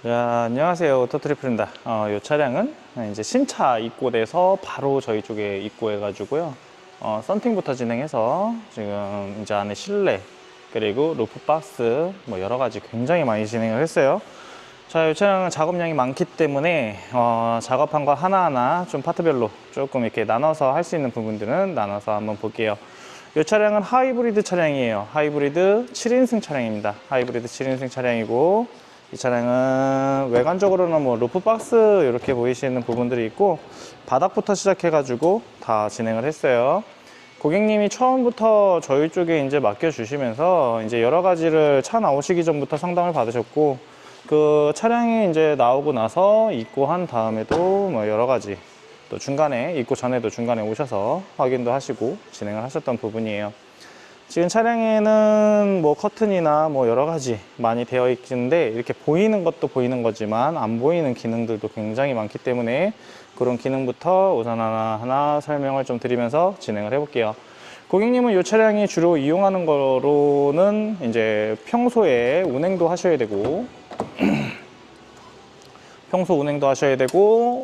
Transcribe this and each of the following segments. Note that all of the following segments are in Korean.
안녕하세요. 오토트리플입니다. 이 차량은 이제 신차 입고돼서 바로 저희 쪽에 입고해가지고요. 썬팅부터 진행해서 지금 이제 안에 실내 그리고 루프박스 뭐 여러 가지 굉장히 많이 진행을 했어요. 자, 이 차량은 작업량이 많기 때문에 작업한 거 하나하나 좀 파트별로 조금 이렇게 나눠서 할 수 있는 부분들은 나눠서 한번 볼게요. 이 차량은 하이브리드 차량이에요. 하이브리드 7인승 차량입니다. 하이브리드 7인승 차량이고, 이 차량은 외관적으로는 뭐 루프박스 이렇게 보이시는 부분들이 있고, 바닥부터 시작해 가지고 다 진행을 했어요. 고객님이 처음부터 저희 쪽에 이제 맡겨 주시면서 이제 여러 가지를 차 나오시기 전부터 상담을 받으셨고, 그 차량이 이제 나오고 나서 입고한 다음에도 뭐 여러 가지, 또 중간에 입고 전에도 중간에 오셔서 확인도 하시고 진행을 하셨던 부분이에요. 지금 차량에는 뭐 커튼이나 뭐 여러 가지 많이 되어 있는데, 이렇게 보이는 것도 보이는 거지만 안 보이는 기능들도 굉장히 많기 때문에 그런 기능부터 우선 하나하나 설명을 좀 드리면서 진행을 해 볼게요. 고객님은 이 차량이 주로 이용하는 거로는 이제 평소에 운행도 하셔야 되고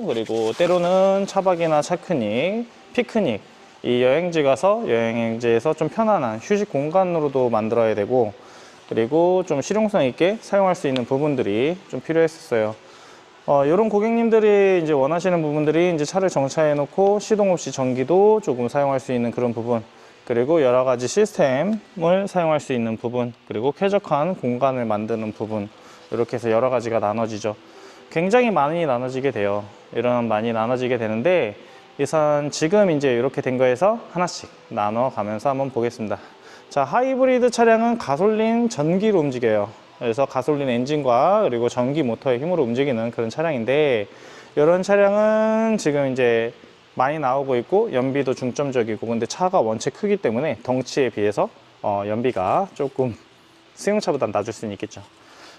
그리고 때로는 차박이나 차크닉, 피크닉, 이 여행지 가서 여행지에서 좀 편안한 휴식 공간으로도 만들어야 되고, 그리고 좀 실용성 있게 사용할 수 있는 부분들이 좀 필요했었어요. 이런 고객님들이 이제 원하시는 부분들이 이제 차를 정차해 놓고 시동 없이 전기도 조금 사용할 수 있는 그런 부분, 그리고 여러 가지 시스템을 사용할 수 있는 부분, 그리고 쾌적한 공간을 만드는 부분, 이렇게 해서 여러 가지가 나눠지죠. 굉장히 많이 나눠지게 돼요. 많이 나눠지게 되는데, 우선 지금 이제 이렇게 된 거에서 하나씩 나눠 가면서 한번 보겠습니다. 자, 하이브리드 차량은 가솔린 전기로 움직여요. 그래서 가솔린 엔진과 그리고 전기 모터의 힘으로 움직이는 그런 차량인데, 이런 차량은 지금 이제 많이 나오고 있고 연비도 중점적이고, 근데 차가 원체 크기 때문에 덩치에 비해서 연비가 조금 승용차보다 낮을 수는 있겠죠.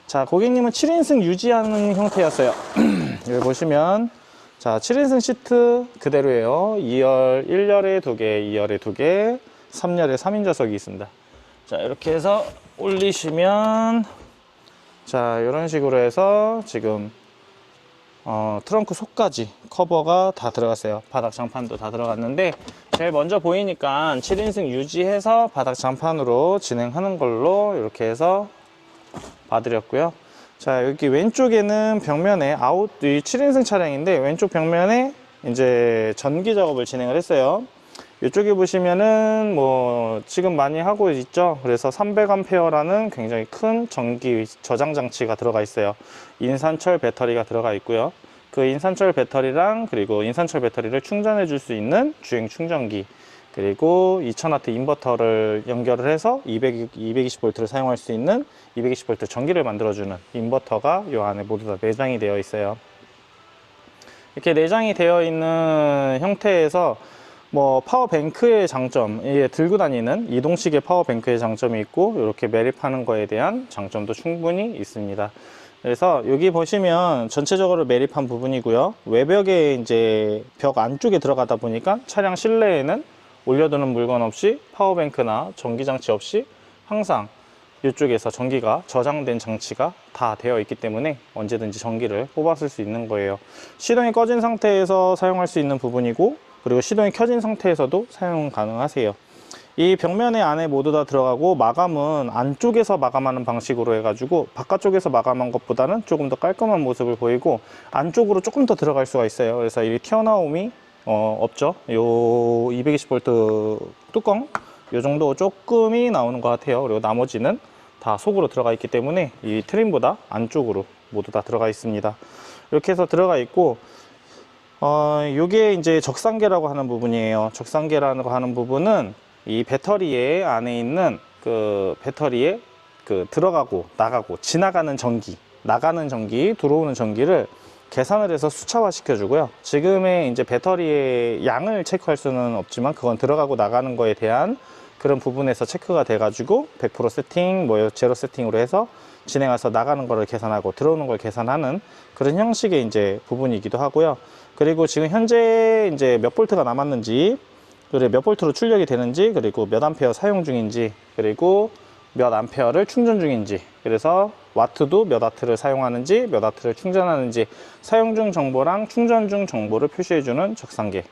자, 고객님은 7인승 유지하는 형태였어요. 여기 보시면, 자, 7인승 시트 그대로예요. 2열 1열에 2개, 2열에 2개, 3열에 3인 좌석이 있습니다. 자, 이렇게 해서 올리시면, 자, 이런 식으로 해서 지금 트렁크 속까지 커버가 다 들어갔어요. 바닥 장판도 다 들어갔는데, 제일 먼저 보이니까 7인승 유지해서 바닥 장판으로 진행하는 걸로 이렇게 해서 봐드렸고요. 자, 여기 왼쪽에는 벽면에 이 7인승 차량인데 왼쪽 벽면에 이제 전기 작업을 진행을 했어요. 이쪽에 보시면은 뭐 지금 많이 하고 있죠. 그래서 300A라는 굉장히 큰 전기 저장 장치가 들어가 있어요. 인산철 배터리가 들어가 있고요. 그 인산철 배터리랑 그리고 인산철 배터리를 충전해 줄 수 있는 주행 충전기, 그리고 2000W 인버터를 연결을 해서 220V를 사용할 수 있는 220V 전기를 만들어주는 인버터가 이 안에 모두 다 내장이 되어 있어요. 이렇게 내장이 되어 있는 형태에서 뭐 파워뱅크의 장점, 이게 들고 다니는 이동식의 파워뱅크의 장점이 있고, 이렇게 매립하는 거에 대한 장점도 충분히 있습니다. 그래서 여기 보시면 전체적으로 매립한 부분이고요. 외벽에 이제 벽 안쪽에 들어가다 보니까 차량 실내에는 올려두는 물건 없이 파워뱅크나 전기장치 없이 항상 이쪽에서 전기가 저장된 장치가 다 되어 있기 때문에 언제든지 전기를 뽑았을 수 있는 거예요. 시동이 꺼진 상태에서 사용할 수 있는 부분이고, 그리고 시동이 켜진 상태에서도 사용 가능하세요. 이 벽면에 안에 모두 다 들어가고, 마감은 안쪽에서 마감하는 방식으로 해가지고 바깥쪽에서 마감한 것보다는 조금 더 깔끔한 모습을 보이고, 안쪽으로 조금 더 들어갈 수가 있어요. 그래서 이 튀어나옴이 없죠. 요 220V 뚜껑 요 정도 조금이 나오는 것 같아요. 그리고 나머지는 다 속으로 들어가 있기 때문에 이 트림보다 안쪽으로 모두 다 들어가 있습니다. 이렇게 해서 들어가 있고, 요게 이제 적상계라고 하는 부분이에요. 적상계라고 하는 부분은 이 배터리에 안에 있는 그 배터리에 그 들어가고 나가고 지나가는 전기, 나가는 전기, 들어오는 전기를 계산을 해서 수차화 시켜주고요. 지금의 이제 배터리의 양을 체크할 수는 없지만 그건 들어가고 나가는 거에 대한 그런 부분에서 체크가 돼가지고 100% 세팅, 뭐 제로 세팅으로 해서 진행해서 나가는 거를 계산하고 들어오는 걸 계산하는 그런 형식의 이제 부분이기도 하고요. 그리고 지금 현재 이제 몇 볼트가 남았는지, 그리고 몇 볼트로 출력이 되는지, 그리고 몇 암페어 사용 중인지, 그리고 몇 암페어를 충전 중인지, 그래서 와트도 몇 와트를 사용하는지, 몇 와트를 충전하는지 사용 중 정보랑 충전 중 정보를 표시해주는 적상계.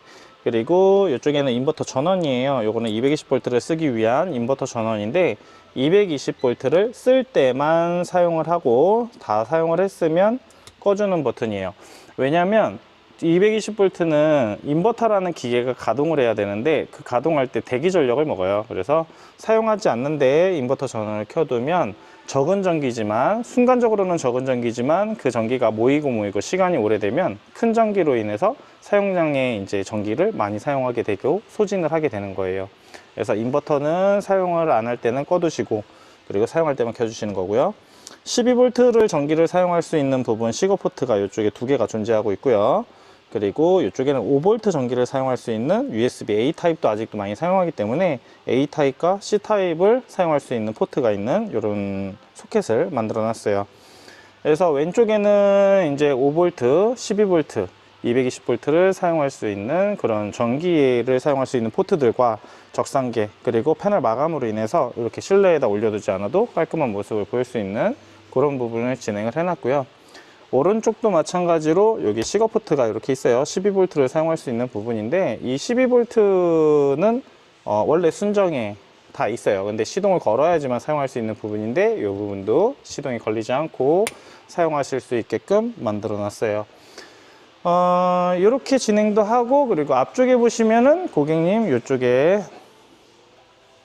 그리고 이쪽에는 인버터 전원이에요. 요거는 220V를 쓰기 위한 인버터 전원인데 220V를 쓸 때만 사용을 하고 다 사용을 했으면 꺼주는 버튼이에요. 왜냐면 220V는 인버터라는 기계가 가동을 해야 되는데 그 가동할 때 대기 전력을 먹어요. 그래서 사용하지 않는데 인버터 전원을 켜두면 적은 전기지만, 순간적으로는 적은 전기지만 그 전기가 모이고 시간이 오래되면 큰 전기로 인해서 사용량의 이제 전기를 많이 사용하게 되고 소진을 하게 되는 거예요. 그래서 인버터는 사용을 안 할 때는 꺼두시고, 그리고 사용할 때만 켜주시는 거고요. 12V를 전기를 사용할 수 있는 부분 시거 포트가 이쪽에 두 개가 존재하고 있고요. 그리고 이쪽에는 5V 전기를 사용할 수 있는 USB A 타입도 아직도 많이 사용하기 때문에 A 타입과 C 타입을 사용할 수 있는 포트가 있는 이런 소켓을 만들어 놨어요. 그래서 왼쪽에는 이제 5V, 12V, 220V를 사용할 수 있는 그런 전기를 사용할 수 있는 포트들과 적상계, 그리고 패널 마감으로 인해서 이렇게 실내에다 올려두지 않아도 깔끔한 모습을 보일 수 있는 그런 부분을 진행을 해놨고요. 오른쪽도 마찬가지로 여기 시거 포트가 이렇게 있어요. 12V를 사용할 수 있는 부분인데 이 12V는 원래 순정에 다 있어요. 근데 시동을 걸어야지만 사용할 수 있는 부분인데 이 부분도 시동이 걸리지 않고 사용하실 수 있게끔 만들어 놨어요. 이렇게 진행도 하고, 그리고 앞쪽에 보시면은 고객님 이쪽에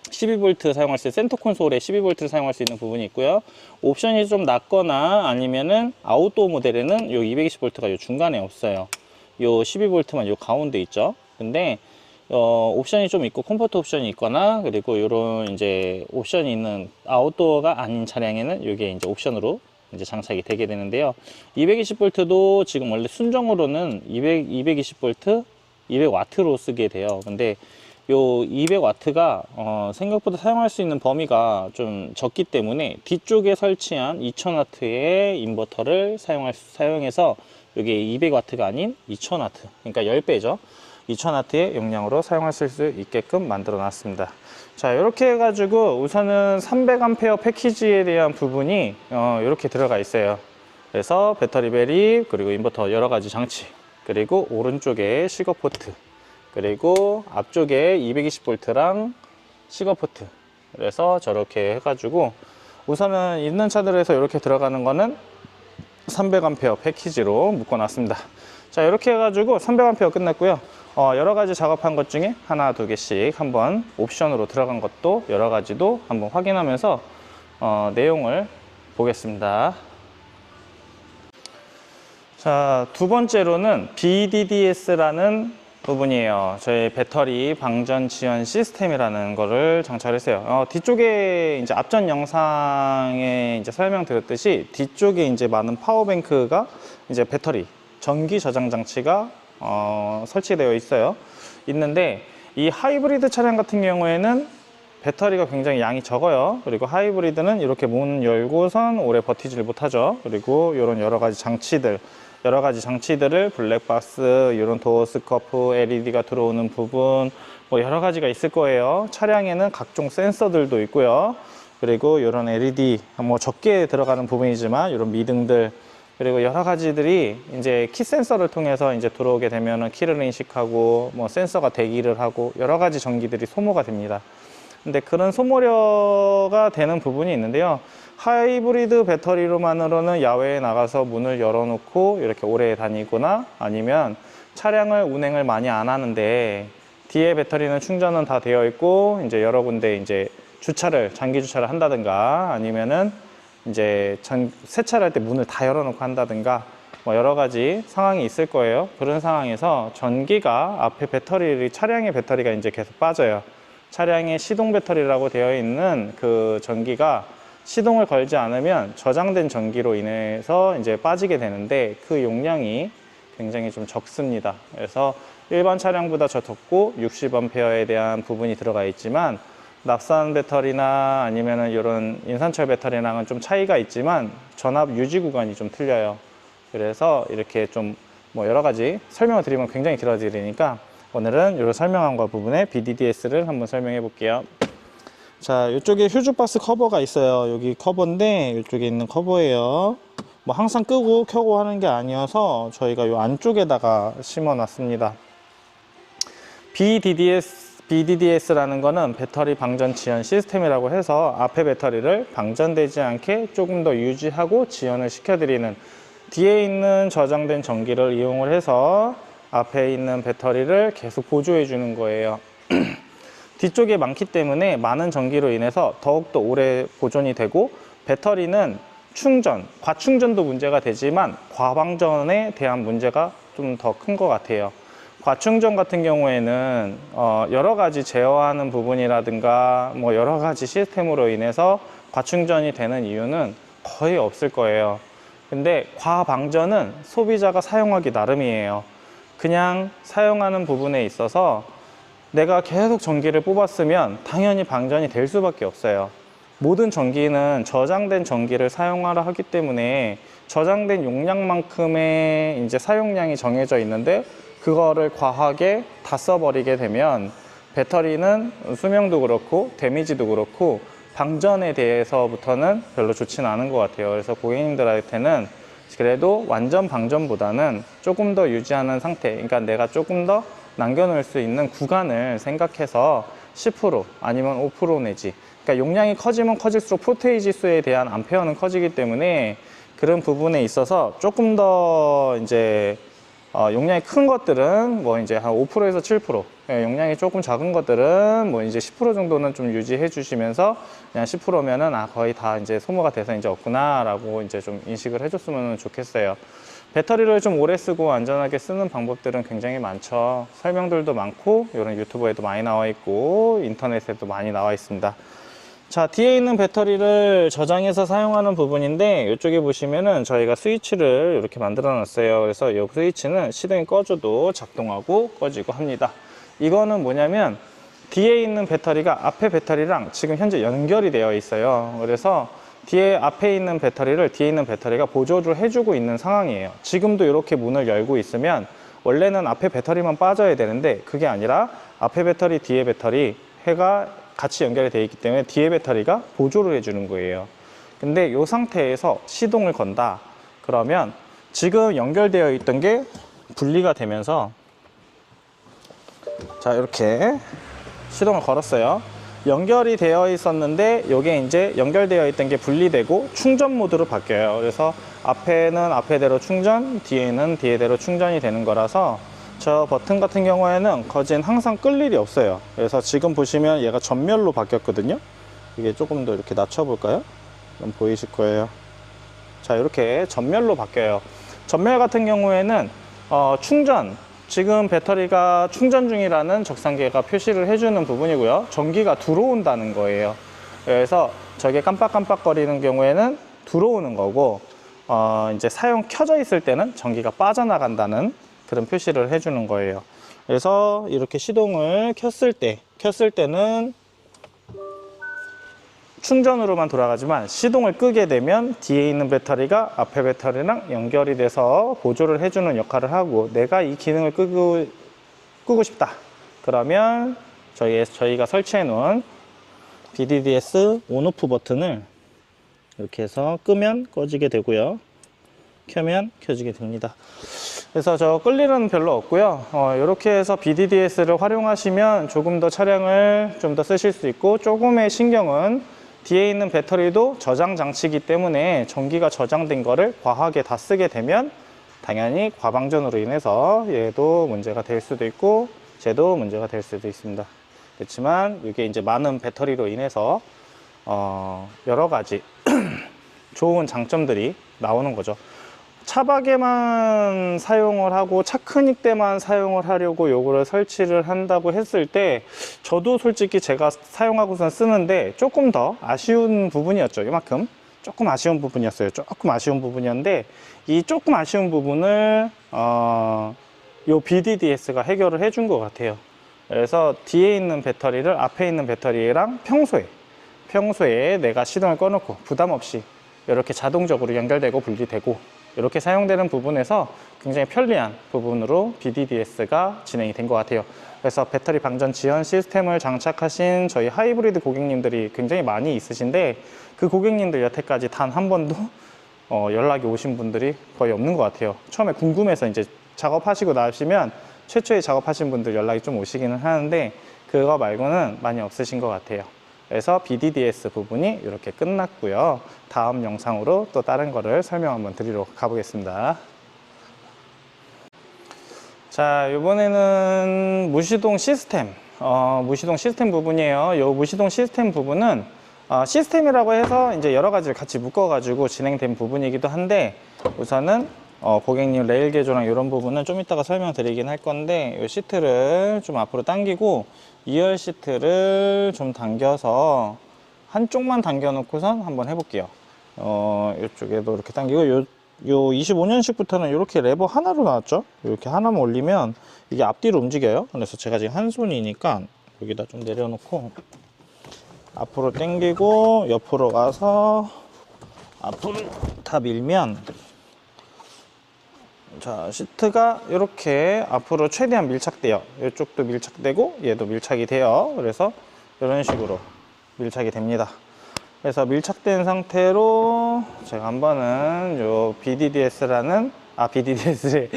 12V 사용할 수 있는 센터 콘솔에 12V를 사용할 수 있는 부분이 있고요. 옵션이 좀 낮거나 아니면은 아웃도어 모델에는 요 220V가 요 중간에 없어요. 요 12V만 요 가운데 있죠. 근데 옵션이 좀 있고 컴포트 옵션이 있거나, 그리고 요런 이제 옵션이 있는 아웃도어가 아닌 차량에는 요게 이제 옵션으로 이제 장착이 되게 되는데요. 220V도 지금 원래 순정으로는 220V 200W로 쓰게 돼요. 근데 요 200W가 생각보다 사용할 수 있는 범위가 좀 적기 때문에 뒤쪽에 설치한 2000W의 인버터를 사용해서 이게 200W가 아닌 2000W, 그러니까 10배죠. 2000W의 용량으로 사용하실 수 있게끔 만들어 놨습니다. 자, 이렇게 해가지고 우선은 300A 패키지에 대한 부분이 이렇게 들어가 있어요. 그래서 배터리 배립, 그리고 인버터 여러 가지 장치, 그리고 오른쪽에 시거 포트, 그리고 앞쪽에 220V랑 시거 포트. 그래서 저렇게 해가지고 우선은 있는 차들에서 이렇게 들어가는 거는 300A 패키지로 묶어 놨습니다. 자, 이렇게 해가지고 300A 끝났고요. 여러 가지 작업한 것 중에 하나, 두 개씩 한번 옵션으로 들어간 것도 여러 가지도 한번 확인하면서 내용을 보겠습니다. 자, 두 번째로는 BDDS라는 부분이에요. 저희 배터리 방전 지연 시스템이라는 거를 장착했어요. 뒤쪽에 이제 앞전 영상에 이제 설명드렸듯이 뒤쪽에 이제 많은 파워뱅크가 이제 배터리 전기 저장 장치가 설치되어 있는데 이 하이브리드 차량 같은 경우에는 배터리가 굉장히 양이 적어요. 그리고 하이브리드는 이렇게 문 열고선 오래 버티지를 못하죠. 그리고 이런 여러 가지 장치들을 블랙박스, 이런 도어 스커프, LED가 들어오는 부분, 뭐 여러 가지가 있을 거예요. 차량에는 각종 센서들도 있고요. 그리고 이런 LED, 뭐 적게 들어가는 부분이지만 이런 미등들, 그리고 여러 가지들이 이제 키 센서를 통해서 이제 들어오게 되면은 키를 인식하고 뭐 센서가 대기를 하고 여러 가지 전기들이 소모가 됩니다. 근데 그런 소모료가 되는 부분이 있는데요. 하이브리드 배터리로만으로는 야외에 나가서 문을 열어놓고 이렇게 오래 다니거나, 아니면 차량을 운행을 많이 안 하는데 뒤에 배터리는 충전은 다 되어 있고 이제 여러 군데 이제 장기 주차를 한다든가, 아니면은 이제 세차를 할 때 문을 다 열어놓고 한다든가, 뭐 여러 가지 상황이 있을 거예요. 그런 상황에서 전기가 앞에 차량의 배터리가 이제 계속 빠져요. 차량의 시동 배터리라고 되어 있는 그 전기가 시동을 걸지 않으면 저장된 전기로 인해서 이제 빠지게 되는데 그 용량이 굉장히 좀 적습니다. 그래서 일반 차량보다 더 적고 60A에 대한 부분이 들어가 있지만 납산 배터리나 아니면은 이런 인산철 배터리랑은 좀 차이가 있지만 전압 유지 구간이 좀 틀려요. 그래서 이렇게 좀 뭐 여러 가지 설명을 드리면 굉장히 길어지니까 오늘은 이런 설명한 것 부분에 BDDS를 한번 설명해 볼게요. 자, 이쪽에 휴즈박스 커버가 있어요. 여기 커버인데 이쪽에 있는 커버예요. 뭐 항상 끄고 켜고 하는 게 아니어서 저희가 이 안쪽에다가 심어 놨습니다. BDDS라는 거는 배터리 방전 지연 시스템이라고 해서 앞에 배터리를 방전되지 않게 조금 더 유지하고 지연을 시켜드리는, 뒤에 있는 저장된 전기를 이용을 해서 앞에 있는 배터리를 계속 보조해 주는 거예요. 뒤쪽에 많기 때문에 많은 전기로 인해서 더욱더 오래 보존이 되고, 배터리는 충전, 과충전도 문제가 되지만 과방전에 대한 문제가 좀 더 큰 것 같아요. 과충전 같은 경우에는 여러 가지 제어하는 부분이라든가 뭐 여러 가지 시스템으로 인해서 과충전이 되는 이유는 거의 없을 거예요. 근데 과방전은 소비자가 사용하기 나름이에요. 그냥 사용하는 부분에 있어서 내가 계속 전기를 뽑았으면 당연히 방전이 될 수밖에 없어요. 모든 전기는 저장된 전기를 사용하라 하기 때문에 저장된 용량만큼의 이제 사용량이 정해져 있는데, 그거를 과하게 다 써버리게 되면 배터리는 수명도 그렇고 데미지도 그렇고 방전에 대해서부터는 별로 좋지는 않은 것 같아요. 그래서 고객님들한테는 그래도 완전 방전보다는 조금 더 유지하는 상태, 그러니까 내가 조금 더 남겨놓을 수 있는 구간을 생각해서 10% 아니면 5% 내지, 그러니까 용량이 커지면 커질수록 포테이지 수에 대한 암페어는 커지기 때문에 그런 부분에 있어서 조금 더 이제 용량이 큰 것들은 뭐 이제 한 5%에서 7%, 용량이 조금 작은 것들은 뭐 이제 10% 정도는 좀 유지해 주시면서, 그냥 10%면은 거의 다 이제 소모가 돼서 이제 없구나 라고 이제 좀 인식을 해줬으면 좋겠어요. 배터리를 좀 오래 쓰고 안전하게 쓰는 방법들은 굉장히 많죠. 설명들도 많고 이런 유튜브에도 많이 나와 있고 인터넷에도 많이 나와 있습니다. 자, 뒤에 있는 배터리를 저장해서 사용하는 부분인데, 이쪽에 보시면은 저희가 스위치를 이렇게 만들어 놨어요. 그래서 이 스위치는 시동이 꺼져도 작동하고 꺼지고 합니다. 이거는 뭐냐면 뒤에 있는 배터리가 앞에 배터리랑 지금 현재 연결이 되어 있어요. 그래서 앞에 있는 배터리를 뒤에 있는 배터리가 보조를 해주고 있는 상황이에요. 지금도 이렇게 문을 열고 있으면 원래는 앞에 배터리만 빠져야 되는데, 그게 아니라 앞에 배터리, 뒤에 배터리 해가 같이 연결이 되어 있기 때문에 뒤에 배터리가 보조를 해주는 거예요. 근데 이 상태에서 시동을 건다 그러면 지금 연결되어 있던 게 분리가 되면서, 자, 이렇게 시동을 걸었어요. 연결이 되어 있었는데 이게 이제 연결되어 있던 게 분리되고 충전 모드로 바뀌어요. 그래서 앞에는 앞에대로 충전, 뒤에는 뒤에대로 충전이 되는 거라서 저 버튼 같은 경우에는 거진 항상 끌 일이 없어요. 그래서 지금 보시면 얘가 전멸로 바뀌었거든요. 이게 조금 더 이렇게 낮춰볼까요? 그럼 보이실 거예요. 자, 이렇게 전멸로 바뀌어요. 전멸 같은 경우에는 충전, 지금 배터리가 충전 중이라는 적상기가 표시를 해주는 부분이고요. 전기가 들어온다는 거예요. 그래서 저게 깜빡깜빡거리는 경우에는 들어오는 거고, 이제 사용 켜져 있을 때는 전기가 빠져나간다는 그런 표시를 해주는 거예요. 그래서 이렇게 시동을 켰을 때는 충전으로만 돌아가지만, 시동을 끄게 되면 뒤에 있는 배터리가 앞에 배터리랑 연결이 돼서 보조를 해주는 역할을 하고, 내가 이 기능을 끄고 싶다 그러면 저희가 설치해 놓은 BDDS 온오프 버튼을 이렇게 해서 끄면 꺼지게 되고요, 켜면 켜지게 됩니다. 그래서 저 끌 일은 별로 없고요. 이렇게 해서 BDDS를 활용하시면 조금 더 차량을 좀 더 쓰실 수 있고, 조금의 신경은 뒤에 있는 배터리도 저장 장치이기 때문에 전기가 저장된 거를 과하게 다 쓰게 되면 당연히 과방전으로 인해서 얘도 문제가 될 수도 있고 쟤도 문제가 될 수도 있습니다. 그렇지만 이게 이제 많은 배터리로 인해서 여러 가지 좋은 장점들이 나오는 거죠. 차박에만 사용을 하고 차크닉 때만 사용을 하려고 요거를 설치를 한다고 했을 때, 저도 솔직히 제가 사용하고선 쓰는데 조금 더 아쉬운 부분이었죠. 이만큼 조금 아쉬운 부분이었어요. 조금 아쉬운 부분이었는데, 이 조금 아쉬운 부분을 요 BDDS가 해결을 해준 것 같아요. 그래서 뒤에 있는 배터리를 앞에 있는 배터리랑 평소에 내가 시동을 꺼놓고 부담 없이 이렇게 자동적으로 연결되고 분리되고 이렇게 사용되는 부분에서 굉장히 편리한 부분으로 BDDS가 진행이 된 것 같아요. 그래서 배터리 방전 지연 시스템을 장착하신 저희 하이브리드 고객님들이 굉장히 많이 있으신데, 그 고객님들 여태까지 단 한 번도 연락이 오신 분들이 거의 없는 것 같아요. 처음에 궁금해서 이제 작업하시고 나시면 최초에 작업하신 분들 연락이 좀 오시기는 하는데, 그거 말고는 많이 없으신 것 같아요. 그래서 BDDS 부분이 이렇게 끝났고요. 다음 영상으로 또 다른 거를 설명 한번 드리러 가보겠습니다. 자, 이번에는 무시동 시스템, 무시동 시스템 부분이에요. 이 무시동 시스템 부분은 시스템이라고 해서 이제 여러 가지를 같이 묶어가지고 진행된 부분이기도 한데, 우선은 고객님 레일 개조랑 이런 부분은 좀 이따가 설명드리긴 할 건데, 이 시트를 좀 앞으로 당기고 2열 시트를 좀 당겨서 한쪽만 당겨 놓고선 한번 해볼게요. 이쪽에도 이렇게 당기고, 요 25년식부터는 이렇게 레버 하나로 나왔죠. 이렇게 하나만 올리면 이게 앞뒤로 움직여요. 그래서 제가 지금 한 손이니까 여기다 좀 내려놓고 앞으로 당기고 옆으로 가서 앞으로 다 밀면, 자, 시트가 이렇게 앞으로 최대한 밀착돼요. 이쪽도 밀착되고 얘도 밀착이 돼요. 그래서 이런 식으로 밀착이 됩니다. 그래서 밀착된 상태로 제가 한번은 요 BDDS라는 BDDS의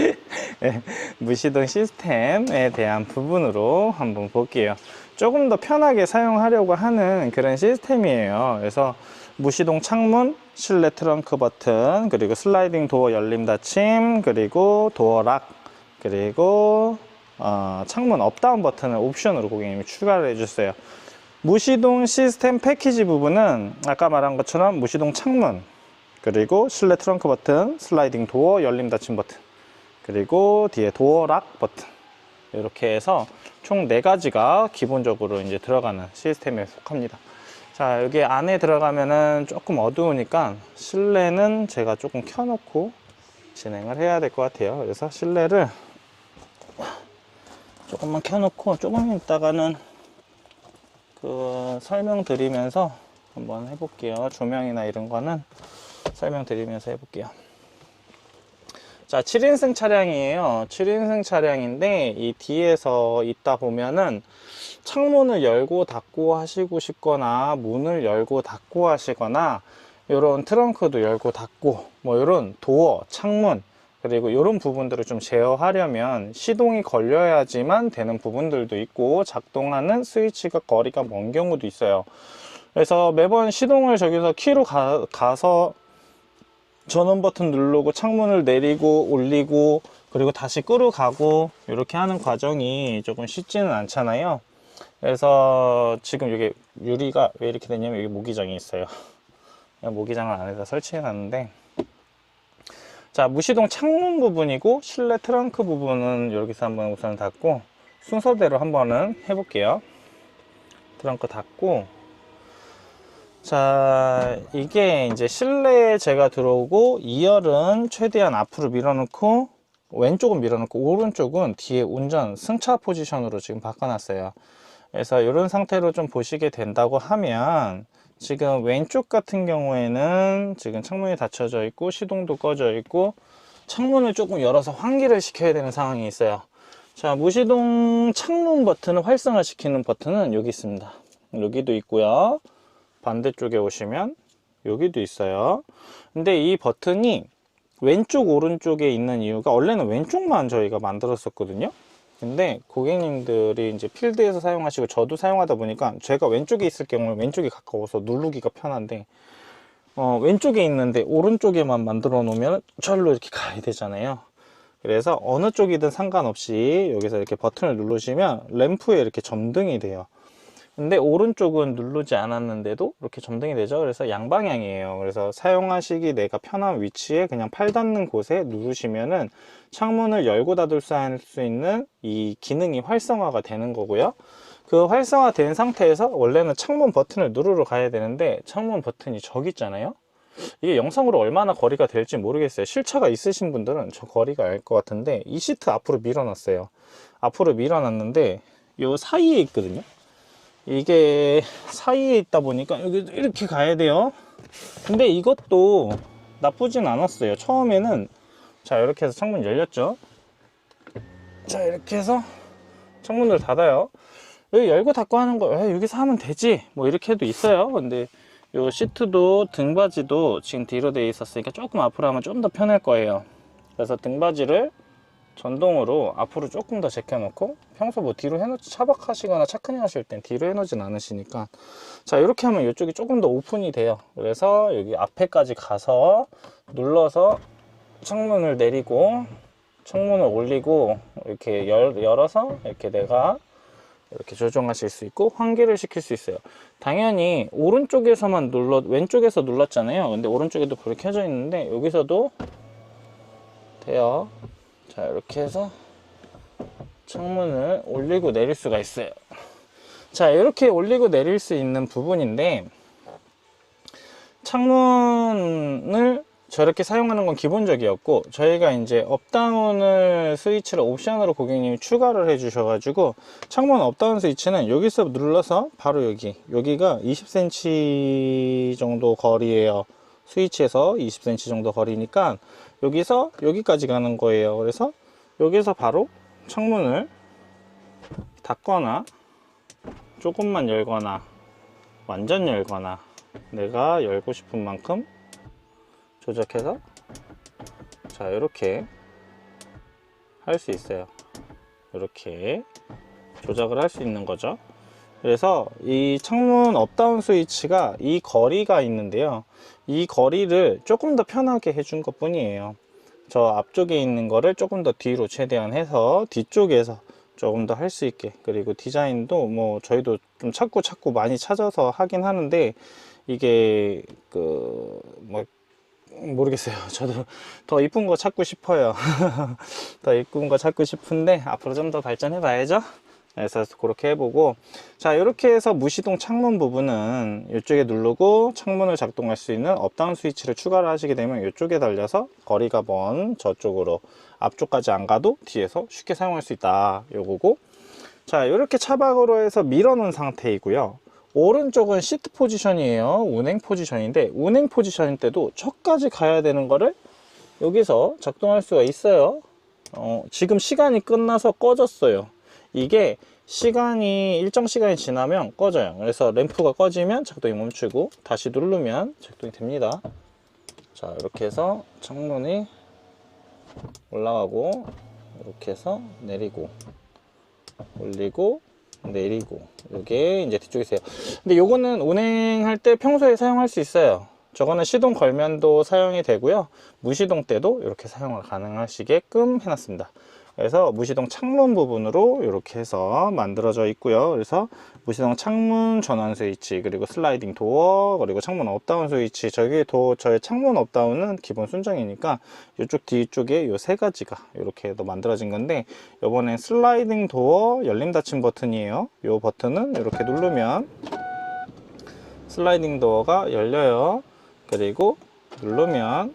무시동 시스템에 대한 부분으로 한번 볼게요. 조금 더 편하게 사용하려고 하는 그런 시스템이에요. 그래서 무시동 창문, 실내 트렁크 버튼, 그리고 슬라이딩 도어 열림 닫힘, 그리고 도어 락, 그리고 창문 업다운 버튼을 옵션으로 고객님이 추가를 해주세요. 무시동 시스템 패키지 부분은 아까 말한 것처럼 무시동 창문, 그리고 실내 트렁크 버튼, 슬라이딩 도어 열림 닫힘 버튼, 그리고 뒤에 도어 락 버튼, 이렇게 해서 총 4가지가 기본적으로 이제 들어가는 시스템에 속합니다. 자, 여기 안에 들어가면은 조금 어두우니까 실내는 제가 조금 켜놓고 진행을 해야 될 것 같아요. 그래서 실내를 조금만 켜놓고 조금 있다가는 설명드리면서 한번 해볼게요. 조명이나 이런 거는 설명드리면서 해볼게요. 자, 7인승 차량이에요. 7인승 차량인데 이 뒤에서 있다 보면은 창문을 열고 닫고 하시고 싶거나 문을 열고 닫고 하시거나, 요런 트렁크도 열고 닫고 뭐 요런 도어, 창문, 그리고 이런 부분들을 좀 제어하려면 시동이 걸려야지만 되는 부분들도 있고, 작동하는 스위치가 거리가 먼 경우도 있어요. 그래서 매번 시동을 저기서 키로 가서 전원 버튼 누르고 창문을 내리고 올리고 그리고 다시 끄러 가고 이렇게 하는 과정이 조금 쉽지는 않잖아요. 그래서 지금 여기 유리가 왜 이렇게 됐냐면, 여기 모기장이 있어요. 모기장을 안에다 설치해 놨는데, 자, 무시동 창문 부분이고 실내 트렁크 부분은 여기서 한번 우선 닫고 순서대로 한번은 해볼게요. 트렁크 닫고, 자, 이게 이제 실내에 제가 들어오고 2열은 최대한 앞으로 밀어넣고 왼쪽은 밀어넣고 오른쪽은 뒤에 운전 승차 포지션으로 지금 바꿔놨어요. 그래서 이런 상태로 좀 보시게 된다고 하면, 지금 왼쪽 같은 경우에는 지금 창문이 닫혀져 있고 시동도 꺼져 있고 창문을 조금 열어서 환기를 시켜야 되는 상황이 있어요. 자, 무시동 창문 버튼을 활성화 시키는 버튼은 여기 있습니다. 여기도 있고요. 반대쪽에 오시면 여기도 있어요. 근데 이 버튼이 왼쪽 오른쪽에 있는 이유가, 원래는 왼쪽만 저희가 만들었었거든요. 근데 고객님들이 이제 필드에서 사용하시고 저도 사용하다 보니까 제가 왼쪽에 있을 경우에 왼쪽이 가까워서 누르기가 편한데, 왼쪽에 있는데 오른쪽에만 만들어 놓으면 절로 이렇게 가야 되잖아요. 그래서 어느 쪽이든 상관없이 여기서 이렇게 버튼을 누르시면 램프에 이렇게 점등이 돼요. 근데 오른쪽은 누르지 않았는데도 이렇게 점등이 되죠. 그래서 양방향이에요. 그래서 사용하시기 내가 편한 위치에 그냥 팔 닿는 곳에 누르시면은 창문을 열고 닫을 수 있는 이 기능이 활성화가 되는 거고요. 그 활성화된 상태에서 원래는 창문 버튼을 누르러 가야 되는데 창문 버튼이 저기 있잖아요. 이게 영상으로 얼마나 거리가 될지 모르겠어요. 실차가 있으신 분들은 저 거리가 알 것 같은데, 이 시트 앞으로 밀어놨어요. 앞으로 밀어놨는데 요 사이에 있거든요. 이게 사이에 있다 보니까 여기 이렇게 가야 돼요. 근데 이것도 나쁘진 않았어요. 처음에는 자 이렇게 해서 창문 열렸죠. 자 이렇게 해서 창문을 닫아요. 여기 열고 닫고 하는 거 여기서 하면 되지 뭐 이렇게 해도 있어요. 근데 요 시트도 등받이도 지금 뒤로 돼 있었으니까 조금 앞으로 하면 좀 더 편할 거예요. 그래서 등받이를 전동으로 앞으로 조금 더 제껴 놓고, 평소 뭐 뒤로 해놓지, 차박하시거나 차크닝 하실 땐 뒤로 해놓진 않으시니까, 자 이렇게 하면 이쪽이 조금 더 오픈이 돼요. 그래서 여기 앞에까지 가서 눌러서 창문을 내리고 창문을 올리고 이렇게 열어서 이렇게 내가 이렇게 조정하실 수 있고 환기를 시킬 수 있어요. 당연히 오른쪽에서만 왼쪽에서 눌렀잖아요. 근데 오른쪽에도 불이 켜져 있는데 여기서도 돼요. 자 이렇게 해서 창문을 올리고 내릴 수가 있어요. 자 이렇게 올리고 내릴 수 있는 부분인데, 창문을 저렇게 사용하는 건 기본적이었고, 저희가 이제 업다운을 스위치를 옵션으로 고객님이 추가를 해 주셔가지고, 창문 업다운 스위치는 여기서 눌러서 바로 여기가 20cm 정도 거리에요. 스위치에서 20cm 정도 거리니까 여기서 여기까지 가는 거예요. 그래서 여기서 바로 창문을 닫거나 조금만 열거나 완전 열거나 내가 열고 싶은 만큼 조작해서 자 이렇게 할 수 있어요. 이렇게 조작을 할 수 있는 거죠. 그래서 이 창문 업다운 스위치가 이 거리가 있는데요, 이 거리를 조금 더 편하게 해준 것 뿐이에요. 저 앞쪽에 있는 거를 조금 더 뒤로 최대한 해서 뒤쪽에서 조금 더 할 수 있게, 그리고 디자인도 뭐 저희도 좀 찾고 많이 찾아서 하긴 하는데, 이게 뭐 모르겠어요. 저도 더 이쁜 거 찾고 싶어요. 더 이쁜 거 찾고 싶은데 앞으로 좀 더 발전해 봐야죠. 그래서 그렇게 해보고, 자 이렇게 해서 무시동 창문 부분은 이쪽에 누르고 창문을 작동할 수 있는 업다운 스위치를 추가를 하시게 되면 이쪽에 달려서 거리가 먼 저쪽으로 앞쪽까지 안 가도 뒤에서 쉽게 사용할 수 있다, 요거고. 자 이렇게 차박으로 해서 밀어 놓은 상태이고요. 오른쪽은 시트 포지션이에요. 운행 포지션인데, 운행 포지션일 때도 저까지 가야 되는 거를 여기서 작동할 수가 있어요. 지금 시간이 끝나서 꺼졌어요. 이게 일정 시간이 지나면 꺼져요. 그래서 램프가 꺼지면 작동이 멈추고 다시 누르면 작동이 됩니다. 자 이렇게 해서 창문이 올라가고, 이렇게 해서 내리고 올리고 내리고, 이게 이제 뒤쪽에 있어요. 근데 요거는 운행할 때 평소에 사용할 수 있어요. 저거는 시동 걸면도 사용이 되고요, 무시동 때도 이렇게 사용을 가능하시게끔 해놨습니다. 그래서 무시동 창문 부분으로 이렇게 해서 만들어져 있고요. 그래서 무시동 창문 전원 스위치, 그리고 슬라이딩 도어, 그리고 창문 업다운 스위치, 저희 창문 업다운은 기본 순정이니까 이쪽 뒤쪽에 요 세 가지가 이렇게 만들어진 건데, 이번엔 슬라이딩 도어 열림 닫힘 버튼이에요. 요 버튼은 이렇게 누르면 슬라이딩 도어가 열려요. 그리고 누르면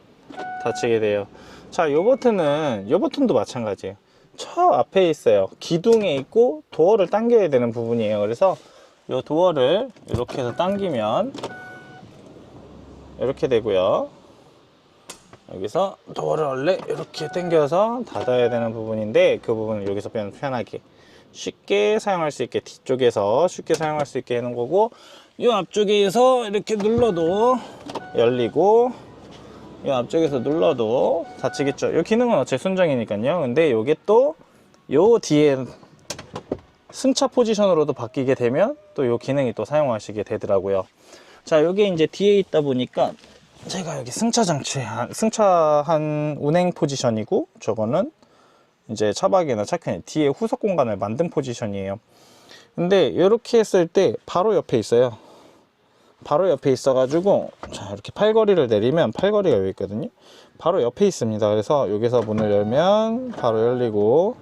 닫히게 돼요. 자, 요 버튼도 마찬가지예요. 저 앞에 있어요. 기둥에 있고 도어를 당겨야 되는 부분이에요. 그래서 요 도어를 이렇게 해서 당기면 이렇게 되고요. 여기서 도어를 원래 이렇게 당겨서 닫아야 되는 부분인데, 그 부분을 여기서 편하게 쉽게 사용할 수 있게, 뒤쪽에서 쉽게 사용할 수 있게 해놓은 거고, 이 앞쪽에서 이렇게 눌러도 열리고, 이 앞쪽에서 눌러도 닫히겠죠. 이 기능은 어차피 순정이니까요. 근데 요게 또 요 뒤에 승차 포지션으로도 바뀌게 되면 또 요 기능이 또 사용하시게 되더라고요. 자, 요게 이제 뒤에 있다 보니까 제가 여기 승차한 운행 포지션이고, 저거는 이제 차박이나 차크닝 뒤에 후석 공간을 만든 포지션이에요. 근데 이렇게 했을 때 바로 옆에 있어요. 바로 옆에 있어가지고, 자 이렇게 팔걸이를 내리면 팔걸이가 여기 있거든요. 바로 옆에 있습니다. 그래서 여기서 문을 열면 바로 열리고,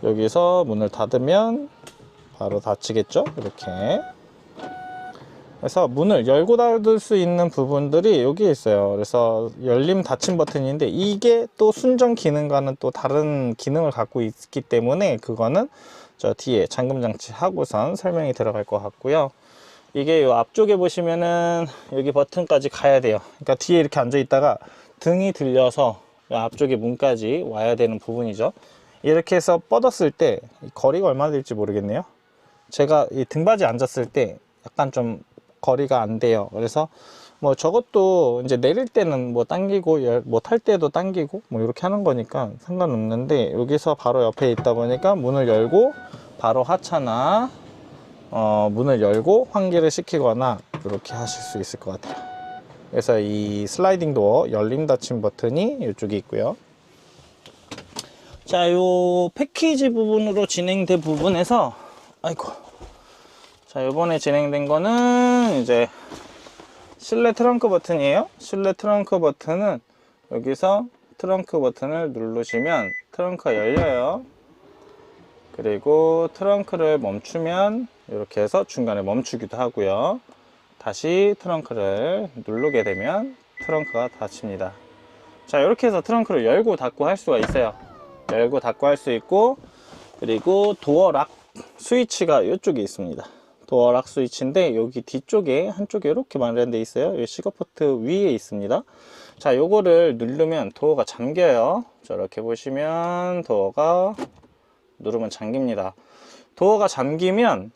여기서 문을 닫으면 바로 닫히겠죠. 이렇게. 그래서 문을 열고 닫을 수 있는 부분들이 여기에 있어요. 그래서 열림 닫힘 버튼인데, 이게 또 순정 기능과는 또 다른 기능을 갖고 있기 때문에 그거는 저 뒤에 잠금 장치 하고선 설명이 들어갈 것 같고요. 이게 요 앞쪽에 보시면은 여기 버튼까지 가야 돼요. 그러니까 뒤에 이렇게 앉아 있다가 등이 들려서 앞쪽에 문까지 와야 되는 부분이죠. 이렇게 해서 뻗었을 때 거리가 얼마나 될지 모르겠네요. 제가 이 등받이 앉았을 때 약간 좀 거리가 안 돼요. 그래서 뭐 저것도 이제 내릴 때는 뭐 당기고 뭐 탈 때도 당기고 뭐 이렇게 하는 거니까 상관없는데, 여기서 바로 옆에 있다 보니까 문을 열고 바로 하차나 문을 열고 환기를 시키거나 이렇게 하실 수 있을 것 같아요. 그래서 이 슬라이딩 도어 열림 닫힘 버튼이 이쪽에 있고요. 자, 요 패키지 부분으로 진행된 부분에서, 아이고, 자, 요번에 진행된 거는 이제 실내 트렁크 버튼이에요. 실내 트렁크 버튼은 여기서 트렁크 버튼을 누르시면 트렁크가 열려요. 그리고 트렁크를 멈추면 이렇게 해서 중간에 멈추기도 하고요. 다시 트렁크를 누르게 되면 트렁크가 닫힙니다. 자, 이렇게 해서 트렁크를 열고 닫고 할 수가 있어요. 열고 닫고 할 수 있고, 그리고 도어 락 스위치가 이쪽에 있습니다. 도어 락 스위치인데 여기 뒤쪽에 한쪽에 이렇게 마련되어 있어요. 이 시거포트 위에 있습니다. 자, 요거를 누르면 도어가 잠겨요. 저렇게 보시면 도어가 누르면 잠깁니다. 도어가 잠기면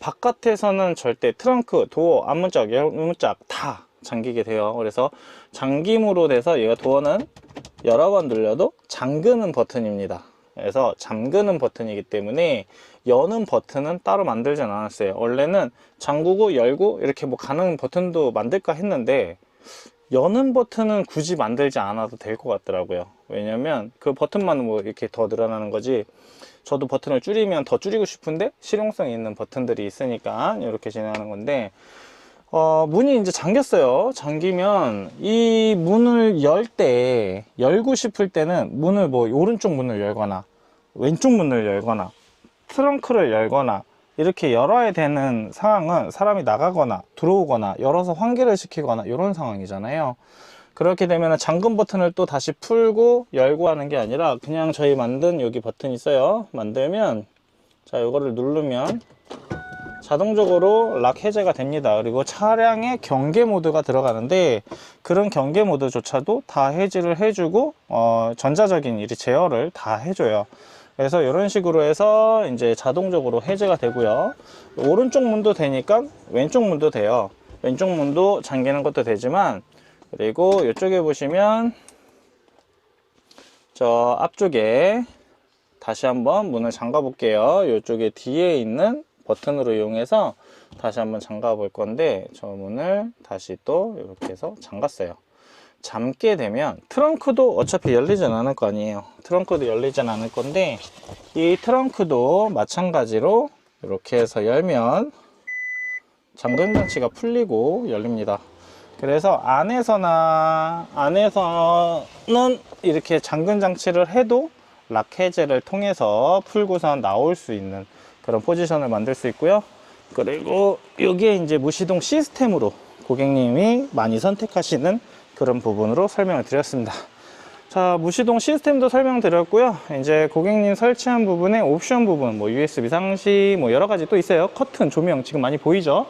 바깥에서는 절대 트렁크, 도어, 앞문짝, 옆문짝 다 잠기게 돼요. 그래서 잠김으로 돼서 얘가 도어는 여러 번 눌러도 잠그는 버튼입니다. 그래서 잠그는 버튼이기 때문에 여는 버튼은 따로 만들진 않았어요. 원래는 잠그고 열고 이렇게 뭐 가는 버튼도 만들까 했는데 여는 버튼은 굳이 만들지 않아도 될 것 같더라고요. 왜냐면 그 버튼만 뭐 이렇게 더 늘어나는 거지, 저도 버튼을 줄이면 더 줄이고 싶은데 실용성이 있는 버튼들이 있으니까 이렇게 진행하는 건데, 문이 이제 잠겼어요. 잠기면 이 문을 열고 싶을 때는 문을 뭐 오른쪽 문을 열거나 왼쪽 문을 열거나 트렁크를 열거나 이렇게 열어야 되는 상황은 사람이 나가거나 들어오거나 열어서 환기를 시키거나 이런 상황이잖아요. 그렇게 되면 잠금 버튼을 또 다시 풀고 열고 하는 게 아니라 그냥 저희 만든 여기 버튼이 있어요. 만들면, 자, 이거를 누르면 자동적으로 락 해제가 됩니다. 그리고 차량의 경계 모드가 들어가는데 그런 경계 모드조차도 다 해지를 해주고 전자적인 제어를 다 해줘요. 그래서 이런 식으로 해서 이제 자동적으로 해제가 되고요. 오른쪽 문도 되니까 왼쪽 문도 돼요. 왼쪽 문도 잠기는 것도 되지만, 그리고 이쪽에 보시면 저 앞쪽에 다시 한번 문을 잠가 볼게요. 이쪽에 뒤에 있는 버튼으로 이용해서 다시 한번 잠가 볼 건데, 저 문을 다시 또 이렇게 해서 잠갔어요. 잠게 되면 트렁크도 어차피 열리진 않을 거 아니에요. 트렁크도 열리진 않을 건데 이 트렁크도 마찬가지로 이렇게 해서 열면 잠금 장치가 풀리고 열립니다. 그래서 안에서는 이렇게 잠금 장치를 해도 락 해제를 통해서 풀고선 나올 수 있는 그런 포지션을 만들 수 있고요. 그리고 여기에 이제 무시동 시스템으로 고객님이 많이 선택하시는 그런 부분으로 설명을 드렸습니다. 자, 무시동 시스템도 설명드렸고요. 이제 고객님 설치한 부분에 옵션 부분, 뭐 USB 상시, 뭐 여러 가지 또 있어요. 커튼, 조명 지금 많이 보이죠?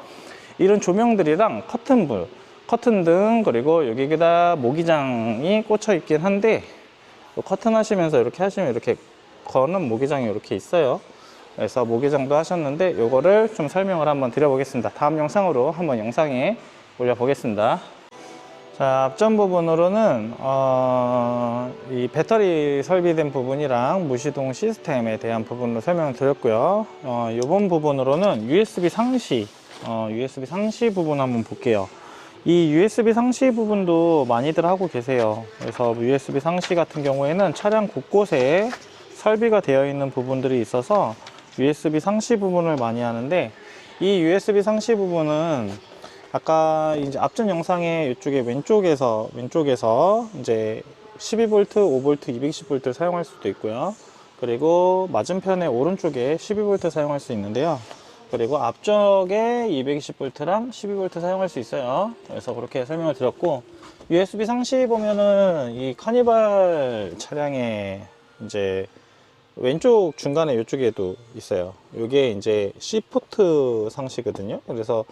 이런 조명들이랑 커튼 등, 그리고 여기에다 모기장이 꽂혀 있긴 한데, 커튼 하시면서 이렇게 하시면 이렇게 거는 모기장이 이렇게 있어요. 그래서 모기장도 하셨는데 요거를 좀 설명을 한번 드려보겠습니다. 다음 영상으로 한번 영상에 올려보겠습니다. 자, 앞전 부분으로는 이 배터리 설비된 부분이랑 무시동 시스템에 대한 부분으로 설명을 드렸고요. 이번 부분으로는 USB 상시 부분 한번 볼게요. 이 USB 상시 부분도 많이들 하고 계세요. 그래서 USB 상시 같은 경우에는 차량 곳곳에 설비가 되어 있는 부분들이 있어서 USB 상시 부분을 많이 하는데, 이 USB 상시 부분은 아까 이제 앞전 영상에 이쪽에 왼쪽에서 이제 12V, 5V, 220V를 사용할 수도 있고요. 그리고 맞은편에 오른쪽에 12V 사용할 수 있는데요. 그리고 앞쪽에 220V랑 12V 사용할 수 있어요. 그래서 그렇게 설명을 드렸고, USB 상시 보면은 이 카니발 차량에 이제 왼쪽 중간에 이쪽에도 있어요. 이게 이제 C포트 상시거든요. 그래서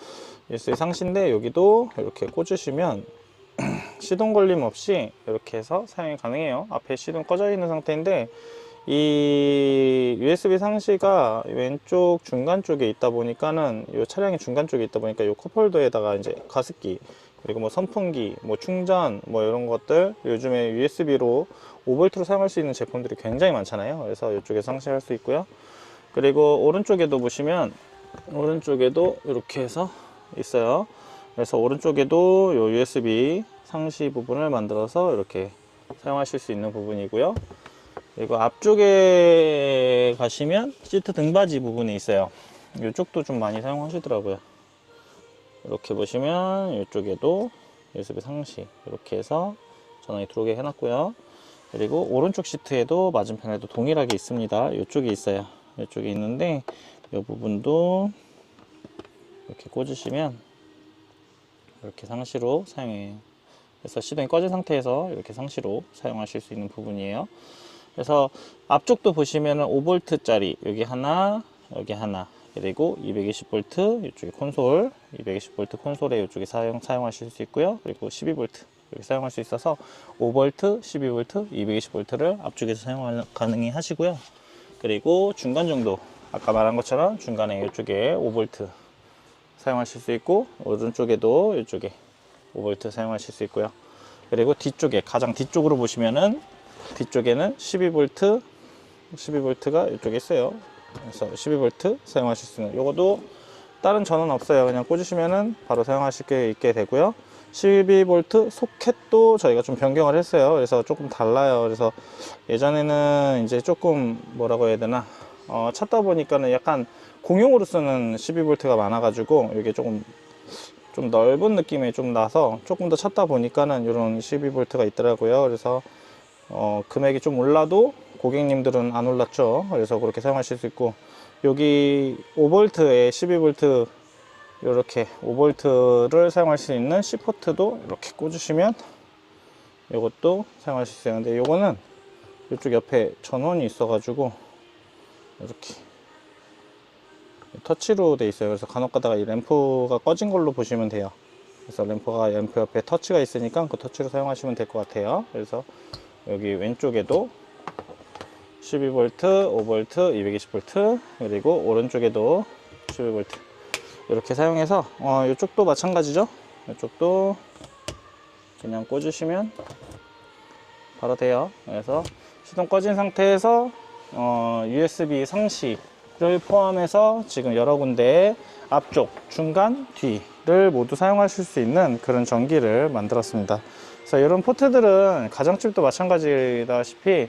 USB 상시인데 여기도 이렇게 꽂으시면 시동 걸림 없이 이렇게 해서 사용이 가능해요. 앞에 시동 꺼져 있는 상태인데 이 USB 상시가 왼쪽 중간 쪽에 있다 보니까는 이 차량의 중간 쪽에 있다 보니까 이 컵홀더에다가 이제 가습기 그리고 뭐 선풍기, 뭐 충전, 뭐 이런 것들 요즘에 USB로 5V로 사용할 수 있는 제품들이 굉장히 많잖아요. 그래서 이쪽에 상시할 수 있고요. 그리고 오른쪽에도 보시면 오른쪽에도 이렇게 해서 있어요. 그래서 오른쪽에도 요 USB 상시 부분을 만들어서 이렇게 사용하실 수 있는 부분이고요. 그리고 앞쪽에 가시면 시트 등받이 부분이 있어요. 이쪽도 좀 많이 사용하시더라고요. 이렇게 보시면 이쪽에도 USB 상시 이렇게 해서 전원이 들어오게 해놨고요. 그리고 오른쪽 시트에도 맞은편에도 동일하게 있습니다. 이쪽에 있어요. 이쪽에 있는데 이 부분도 이렇게 꽂으시면 이렇게 상시로 사용해요. 그래서 시동이 꺼진 상태에서 이렇게 상시로 사용하실 수 있는 부분이에요. 그래서 앞쪽도 보시면은 5V 짜리 여기 하나 여기 하나 그리고 220V 이쪽에 콘솔 220V 콘솔에 이쪽에 사용하실 수 있고요. 그리고 12V 이렇게 사용할 수 있어서 5V, 12V, 220V를 앞쪽에서 사용 가능히 하시고요. 그리고 중간 정도 아까 말한 것처럼 중간에 이쪽에 5V 사용하실 수 있고 오른쪽에도 이쪽에 5V 사용하실 수 있고요. 그리고 뒤쪽에 가장 뒤쪽으로 보시면은 뒤쪽에는 12V가 이쪽에 있어요. 그래서 12V 사용하실 수 있는 요것도 다른 전원 없어요. 그냥 꽂으시면은 바로 사용하실 게 있게 되고요. 12V 소켓도 저희가 좀 변경을 했어요. 그래서 조금 달라요. 그래서 예전에는 이제 조금 뭐라고 해야 되나 찾다 보니까는 약간 공용으로 쓰는 12V가 많아가지고 이게 조금 좀 넓은 느낌이 좀 나서 조금 더 찾다 보니까는 이런 12V가 있더라고요. 그래서 금액이 좀 올라도 고객님들은 안 올랐죠. 그래서 그렇게 사용하실 수 있고 여기 5V에 12V 이렇게 5V를 사용할 수 있는 C포트도 이렇게 꽂으시면 이것도 사용하실 수 있어요. 근데 이거는 이쪽 옆에 전원이 있어 가지고 이렇게 터치로 돼 있어요. 그래서 간혹 가다가 이 램프가 꺼진 걸로 보시면 돼요. 그래서 램프 옆에 터치가 있으니까 그 터치로 사용하시면 될 것 같아요. 그래서 여기 왼쪽에도 12V, 5V, 220V 그리고 오른쪽에도 12V 이렇게 사용해서 이쪽도 마찬가지죠. 이쪽도 그냥 꽂으시면 바로 돼요. 그래서 시동 꺼진 상태에서 USB 상시를 포함해서 지금 여러 군데 앞쪽, 중간, 뒤를 모두 사용하실 수 있는 그런 전기를 만들었습니다. 그래서 이런 포트들은 가정집도 마찬가지다시피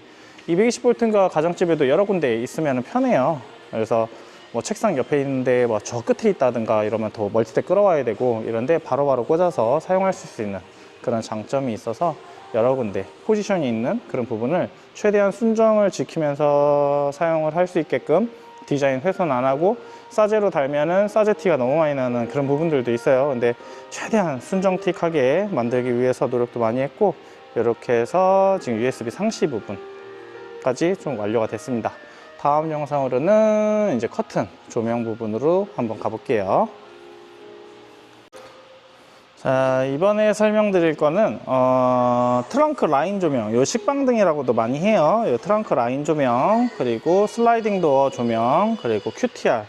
220V인가 가정집에도 여러 군데 있으면 편해요. 그래서 뭐 책상 옆에 있는데 뭐 저 끝에 있다든가 이러면 더 멀티대 끌어와야 되고 이런데 바로바로 꽂아서 사용하실 수 있는 그런 장점이 있어서 여러 군데 포지션이 있는 그런 부분을 최대한 순정을 지키면서 사용을 할 수 있게끔 디자인 훼손 안 하고 사제로 달면은 사제티가 너무 많이 나는 그런 부분들도 있어요. 근데 최대한 순정틱하게 만들기 위해서 노력도 많이 했고 이렇게 해서 지금 USB 상시 부분까지 좀 완료가 됐습니다. 다음 영상으로는 이제 커튼 조명 부분으로 한번 가볼게요. 자, 이번에 설명드릴 거는 트렁크 라인 조명, 요 식빵등이라고도 많이 해요. 요 트렁크 라인 조명, 그리고 슬라이딩 도어 조명, 그리고 QTR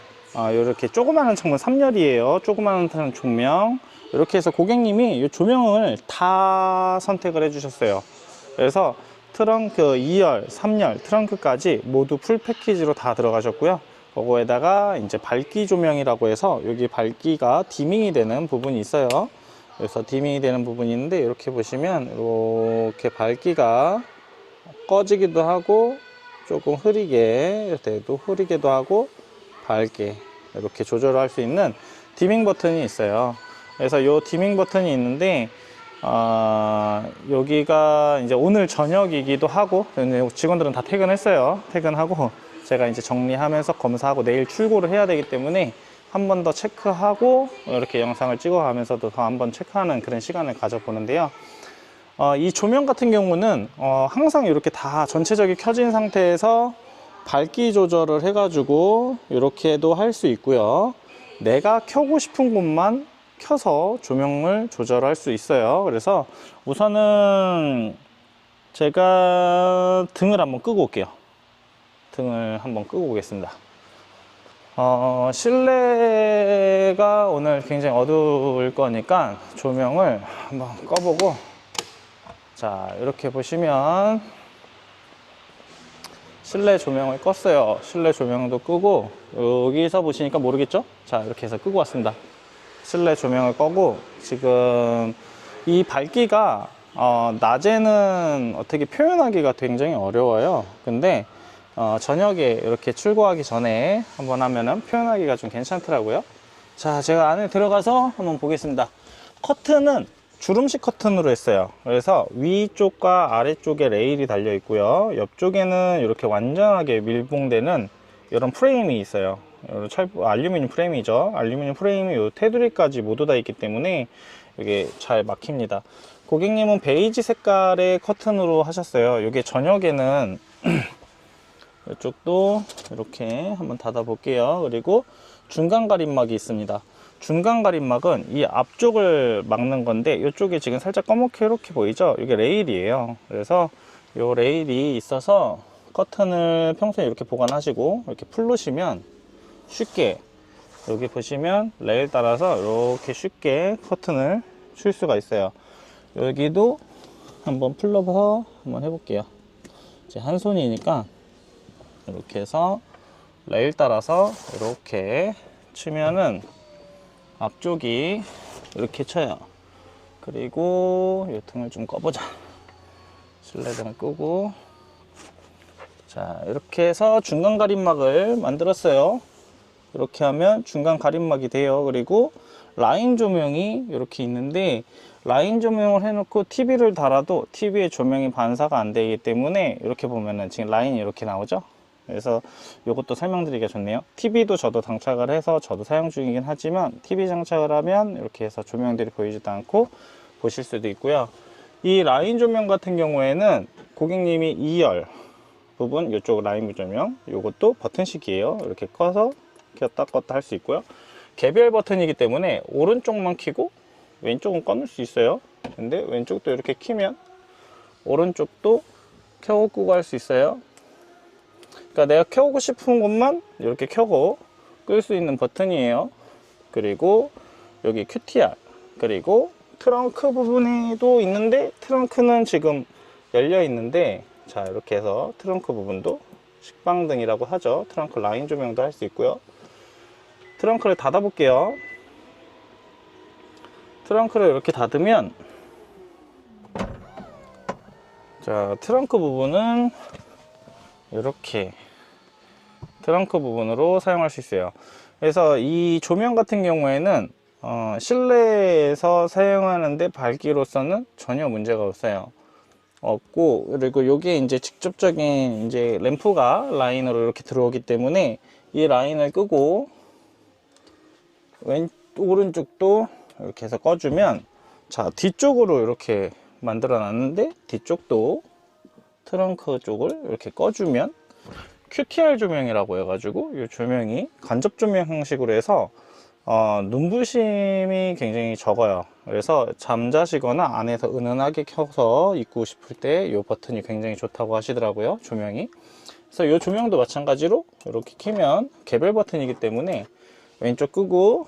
이렇게 조그마한 창문 3열이에요. 조그마한 조명 이렇게 해서 고객님이 이 조명을 다 선택을 해주셨어요. 그래서 트렁크 2열, 3열, 트렁크까지 모두 풀 패키지로 다 들어가셨고요. 그거에다가 이제 밝기 조명이라고 해서 여기 밝기가 디밍이 되는 부분이 있어요. 그래서 디밍이 되는 부분이 있는데 이렇게 보시면 이렇게 밝기가 꺼지기도 하고 조금 흐리게 때도 흐리게도 하고 밝게 이렇게 조절을 할 수 있는 디밍 버튼이 있어요. 그래서 이 디밍 버튼이 있는데 여기가 이제 오늘 저녁이기도 하고 직원들은 다 퇴근했어요. 퇴근하고 제가 이제 정리하면서 검사하고 내일 출고를 해야 되기 때문에 한 번 더 체크하고 이렇게 영상을 찍어 가면서도 더 한 번 체크하는 그런 시간을 가져보는데요. 이 조명 같은 경우는 항상 이렇게 다 전체적이 켜진 상태에서 밝기 조절을 해 가지고 이렇게도 할 수 있고요. 내가 켜고 싶은 곳만 켜서 조명을 조절할 수 있어요. 그래서 우선은 제가 등을 한번 끄고 올게요. 등을 한번 끄고 오겠습니다. 실내가 오늘 굉장히 어두울 거니까 조명을 한번 꺼보고, 자, 이렇게 보시면 실내 조명을 껐어요. 실내 조명도 끄고, 여기서 보시니까 모르겠죠? 자, 이렇게 해서 끄고 왔습니다. 실내 조명을 끄고, 지금 이 밝기가 낮에는 어떻게 표현하기가 굉장히 어려워요. 근데 저녁에 이렇게 출고하기 전에 한번 하면은 표현하기가 좀 괜찮더라고요. 자, 제가 안에 들어가서 한번 보겠습니다. 커튼은 주름식 커튼으로 했어요. 그래서 위쪽과 아래쪽에 레일이 달려 있고요. 옆쪽에는 이렇게 완전하게 밀봉되는 이런 프레임이 있어요. 알루미늄 프레임이죠. 알루미늄 프레임이 요 테두리까지 모두 다 있기 때문에 이게 잘 막힙니다. 고객님은 베이지 색깔의 커튼으로 하셨어요. 이게 저녁에는 이쪽도 이렇게 한번 닫아 볼게요. 그리고 중간 가림막이 있습니다. 중간 가림막은 이 앞쪽을 막는 건데, 이쪽에 지금 살짝 검게 이렇게 보이죠? 이게 레일이에요. 그래서 이 레일이 있어서 커튼을 평소에 이렇게 보관하시고 이렇게 풀르시면 쉽게, 여기 보시면 레일 따라서 이렇게 쉽게 커튼을 칠 수가 있어요. 여기도 한번 풀러서 한번 해볼게요. 제 한 손이니까 이렇게 해서 레일 따라서 이렇게 치면은 앞쪽이 이렇게 쳐요. 그리고 이 등을 좀 꺼보자. 실내등을 끄고, 자, 이렇게 해서 중간 가림막을 만들었어요. 이렇게 하면 중간 가림막이 돼요. 그리고 라인 조명이 이렇게 있는데, 라인 조명을 해놓고 TV를 달아도 TV에 조명이 반사가 안 되기 때문에 이렇게 보면은 지금 라인이 이렇게 나오죠. 그래서 이것도 설명드리기가 좋네요. TV도 저도 장착을 해서 저도 사용 중이긴 하지만, TV 장착을 하면 이렇게 해서 조명들이 보이지도 않고 보실 수도 있고요. 이 라인 조명 같은 경우에는 고객님이 2열 부분, 이쪽 라인 조명, 이것도 버튼식이에요. 이렇게 꺼서 켰다 껐다 할 수 있고요. 개별 버튼이기 때문에 오른쪽만 켜고 왼쪽은 꺼놓을 수 있어요. 근데 왼쪽도 이렇게 키면 오른쪽도 켜고 끄고 할 수 있어요. 그러니까 내가 켜고 싶은 곳만 이렇게 켜고 끌 수 있는 버튼이에요. 그리고 여기 QTR, 그리고 트렁크 부분에도 있는데, 트렁크는 지금 열려 있는데, 자, 이렇게 해서 트렁크 부분도 식빵등이라고 하죠. 트렁크 라인 조명도 할 수 있고요. 트렁크를 닫아 볼게요. 트렁크를 이렇게 닫으면, 자, 트렁크 부분은 이렇게 트렁크 부분으로 사용할 수 있어요. 그래서 이 조명 같은 경우에는 실내에서 사용하는데 밝기로서는 전혀 문제가 없고, 그리고 요게 이제 직접적인 이제 램프가 라인으로 이렇게 들어오기 때문에 이 라인을 끄고 오른쪽도 이렇게 해서 꺼주면, 자, 뒤쪽으로 이렇게 만들어 놨는데 뒤쪽도 트렁크 쪽을 이렇게 꺼주면 QTR 조명이라고 해가지고, 이 조명이 간접 조명 형식으로 해서 눈부심이 굉장히 적어요. 그래서 잠자시거나 안에서 은은하게 켜서 입고 싶을 때 이 버튼이 굉장히 좋다고 하시더라고요, 조명이. 그래서 이 조명도 마찬가지로 이렇게 켜면 개별 버튼이기 때문에 왼쪽 끄고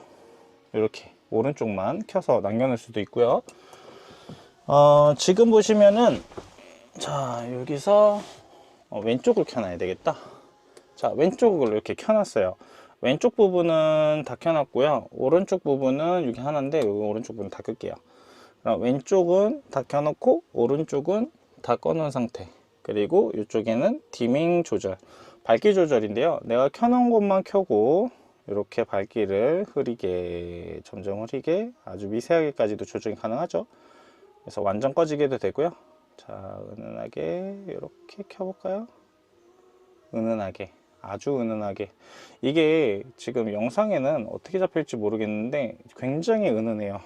이렇게 오른쪽만 켜서 남겨놓을 수도 있고요. 지금 보시면은, 자, 여기서 왼쪽을 켜놔야 되겠다. 자, 왼쪽을 이렇게 켜놨어요. 왼쪽 부분은 다 켜놨고요. 오른쪽 부분은 이게 하나인데, 오른쪽 부분 다 끌게요. 왼쪽은 다 켜놓고 오른쪽은 다 꺼놓은 상태. 그리고 이쪽에는 디밍 조절, 밝기 조절인데요. 내가 켜놓은 것만 켜고 이렇게 밝기를 흐리게, 점점 흐리게, 아주 미세하게까지도 조정이 가능하죠. 그래서 완전 꺼지게 해도 되고요. 자, 은은하게 이렇게 켜볼까요? 은은하게, 아주 은은하게. 이게 지금 영상에는 어떻게 잡힐지 모르겠는데 굉장히 은은해요.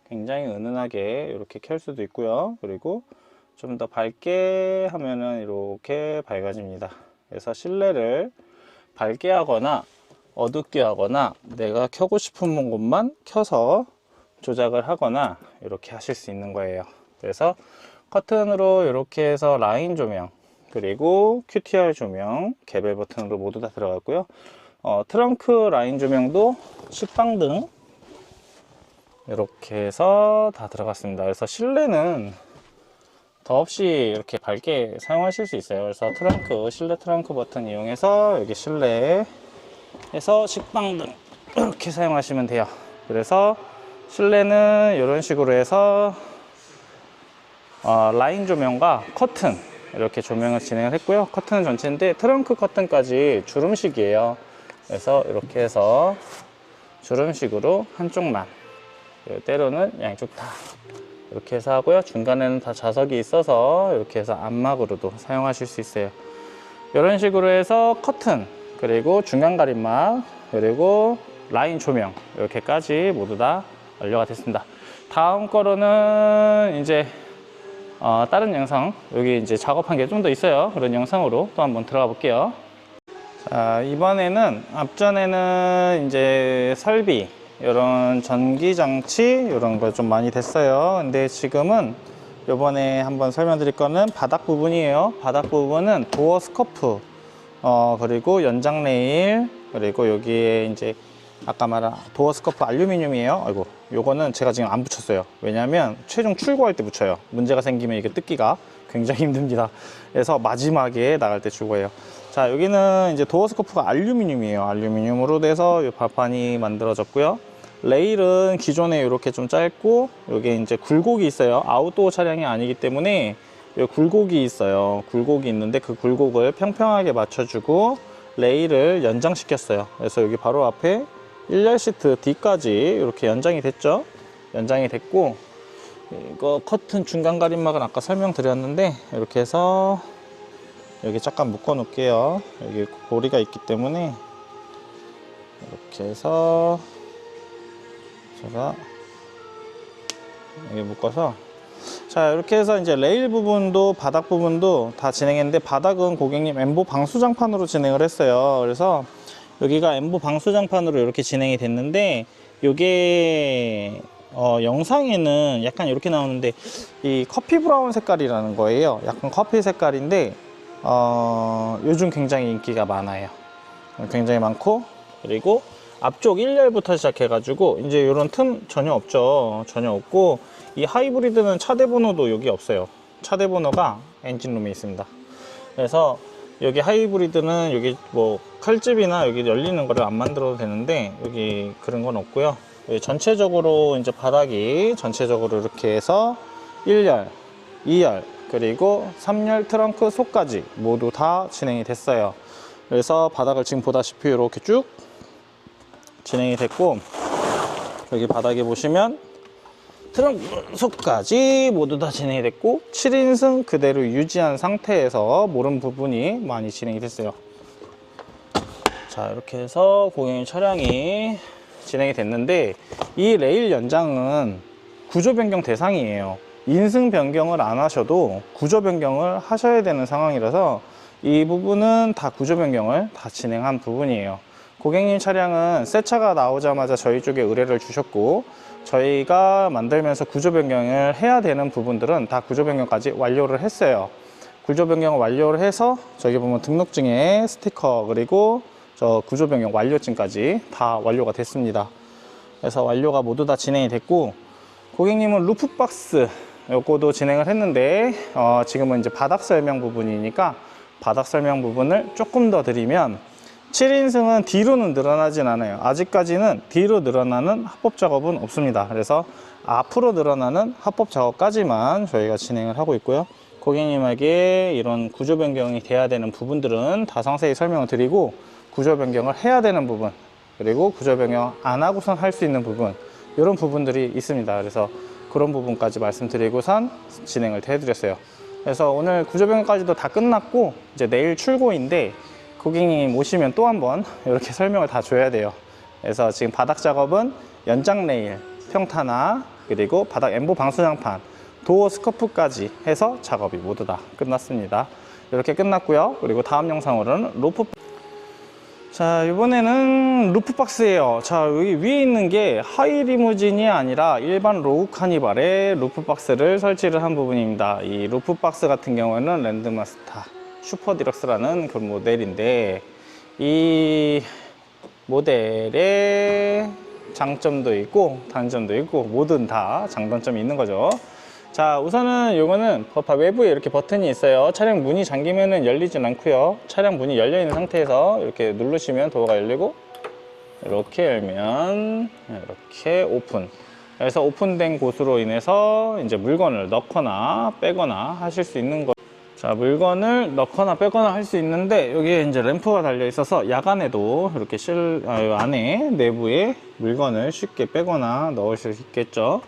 굉장히 은은하게 이렇게 켤 수도 있고요. 그리고 좀 더 밝게 하면은 이렇게 밝아집니다. 그래서 실내를 밝게 하거나 어둡게 하거나 내가 켜고 싶은 곳만 켜서 조작을 하거나 이렇게 하실 수 있는 거예요. 그래서 커튼으로 이렇게 해서 라인 조명, 그리고 QTR 조명, 개별 버튼으로 모두 다 들어갔고요. 트렁크 라인 조명도 식빵등 이렇게 해서 다 들어갔습니다. 그래서 실내는 더없이 이렇게 밝게 사용하실 수 있어요. 그래서 실내 트렁크 버튼 이용해서 여기 실내에서 식빵등 이렇게 사용하시면 돼요. 그래서 실내는 이런 식으로 해서 라인 조명과 커튼 이렇게 조명을 진행을 했고요. 커튼은 전체인데 트렁크 커튼까지 주름식이에요. 그래서 이렇게 해서 주름식으로 한쪽만, 때로는 양쪽 다 이렇게 해서 하고요. 중간에는 다 자석이 있어서 이렇게 해서 안막으로도 사용하실 수 있어요. 이런 식으로 해서 커튼, 그리고 중간 가림막, 그리고 라인 조명 이렇게까지 모두 다 완료가 됐습니다. 다음 거로는 이제 다른 영상, 여기 이제 작업한 게 좀 더 있어요. 그런 영상으로 또 한번 들어가 볼게요. 자, 이번에는 앞전에는 이제 설비, 이런 전기장치 이런 거 좀 많이 됐어요. 근데 지금은 요번에 한번 설명드릴 거는 바닥 부분이에요. 바닥 부분은 도어 스커프, 그리고 연장 레일, 그리고 여기에 이제 아까 말한 도어 스커프 알루미늄이에요. 아이고, 요거는 제가 지금 안 붙였어요. 왜냐면 최종 출고할 때 붙여요. 문제가 생기면 이게 뜯기가 굉장히 힘듭니다. 그래서 마지막에 나갈 때 출고해요. 자, 여기는 이제 도어 스커프가 알루미늄이에요. 알루미늄으로 돼서 이 발판이 만들어졌고요. 레일은 기존에 이렇게 좀 짧고, 여기 이제 굴곡이 있어요. 아웃도어 차량이 아니기 때문에 여기 굴곡이 있어요. 굴곡이 있는데 그 굴곡을 평평하게 맞춰주고 레일을 연장시켰어요. 그래서 여기 바로 앞에 1열 시트 뒤까지 이렇게 연장이 됐죠. 연장이 됐고, 이거 커튼 중간 가림막은 아까 설명드렸는데 이렇게 해서 여기 잠깐 묶어 놓을게요. 여기 고리가 있기 때문에 이렇게 해서 제가 여기 묶어서, 자, 이렇게 해서 이제 레일 부분도 바닥 부분도 다 진행했는데, 바닥은 고객님 엠보 방수장판으로 진행을 했어요. 그래서 여기가 엠보 방수장판으로 이렇게 진행이 됐는데, 이게 영상에는 약간 이렇게 나오는데 이 커피 브라운 색깔이라는 거예요. 약간 커피 색깔인데 요즘 굉장히 인기가 많아요. 굉장히 많고, 그리고 앞쪽 1열부터 시작해 가지고 이제 이런 틈 전혀 없죠. 전혀 없고, 이 하이브리드는 차대 번호도 여기 없어요. 차대 번호가 엔진룸에 있습니다. 그래서 여기 하이브리드는 여기 뭐 칼집이나 여기 열리는 거를 안 만들어도 되는데 여기 그런 건 없고요. 여기 전체적으로 이제 바닥이 전체적으로 이렇게 해서 1열, 2열, 그리고 3열 트렁크 속까지 모두 다 진행이 됐어요. 그래서 바닥을 지금 보다시피 이렇게 쭉 진행이 됐고, 여기 바닥에 보시면 트렁크 속까지 모두 다 진행이 됐고, 7인승 그대로 유지한 상태에서 모른 부분이 많이 진행이 됐어요. 자, 이렇게 해서 고객님 차량이 진행이 됐는데, 이 레일 연장은 구조 변경 대상이에요. 인승 변경을 안 하셔도 구조 변경을 하셔야 되는 상황이라서 이 부분은 다 구조 변경을 다 진행한 부분이에요. 고객님 차량은 새 차가 나오자마자 저희 쪽에 의뢰를 주셨고, 저희가 만들면서 구조 변경을 해야 되는 부분들은 다 구조 변경까지 완료를 했어요. 구조 변경을 완료를 해서 저기 보면 등록증에 스티커, 그리고 저 구조 변경 완료증까지 다 완료가 됐습니다. 그래서 완료가 모두 다 진행이 됐고, 고객님은 루프박스 요거도 진행을 했는데 지금은 이제 바닥 설명 부분이니까 바닥 설명 부분을 조금 더 드리면, 7인승은 뒤로는 늘어나진 않아요. 아직까지는 뒤로 늘어나는 합법 작업은 없습니다. 그래서 앞으로 늘어나는 합법 작업까지만 저희가 진행을 하고 있고요. 고객님에게 이런 구조 변경이 돼야 되는 부분들은 다 상세히 설명을 드리고, 구조 변경을 해야 되는 부분, 그리고 구조 변경 안 하고선 할 수 있는 부분, 이런 부분들이 있습니다. 그래서 그런 부분까지 말씀드리고선 진행을 해드렸어요. 그래서 오늘 구조 변경까지도 다 끝났고, 이제 내일 출고인데 고객님 오시면 또 한번 이렇게 설명을 다 줘야 돼요. 그래서 지금 바닥 작업은 연장 레일, 평탄화, 그리고 바닥 엠보 방수장판, 도어 스커프까지 해서 작업이 모두 다 끝났습니다. 이렇게 끝났고요. 그리고 다음 영상으로는 로프, 자, 이번에는 루프 박스예요. 자, 여기 위에 있는 게 하이 리무진이 아니라 일반 로우 카니발에 루프 박스를 설치를 한 부분입니다. 이 루프 박스 같은 경우에는 랜드마스터 슈퍼 디럭스라는 그 모델인데, 이 모델의 장점도 있고 단점도 있고 뭐든 다 장단점이 있는 거죠. 자, 우선은 요거는 외부에 이렇게 버튼이 있어요. 차량 문이 잠기면은 열리진 않고요. 차량 문이 열려 있는 상태에서 이렇게 누르시면 도어가 열리고, 이렇게 열면 이렇게 오픈. 그래서 오픈된 곳으로 인해서 이제 물건을 넣거나 빼거나 하실 수 있는 거. 자, 물건을 넣거나 빼거나 할 수 있는데, 여기에 이제 램프가 달려 있어서 야간에도 이렇게 안에 내부에 물건을 쉽게 빼거나 넣을 수 있겠죠.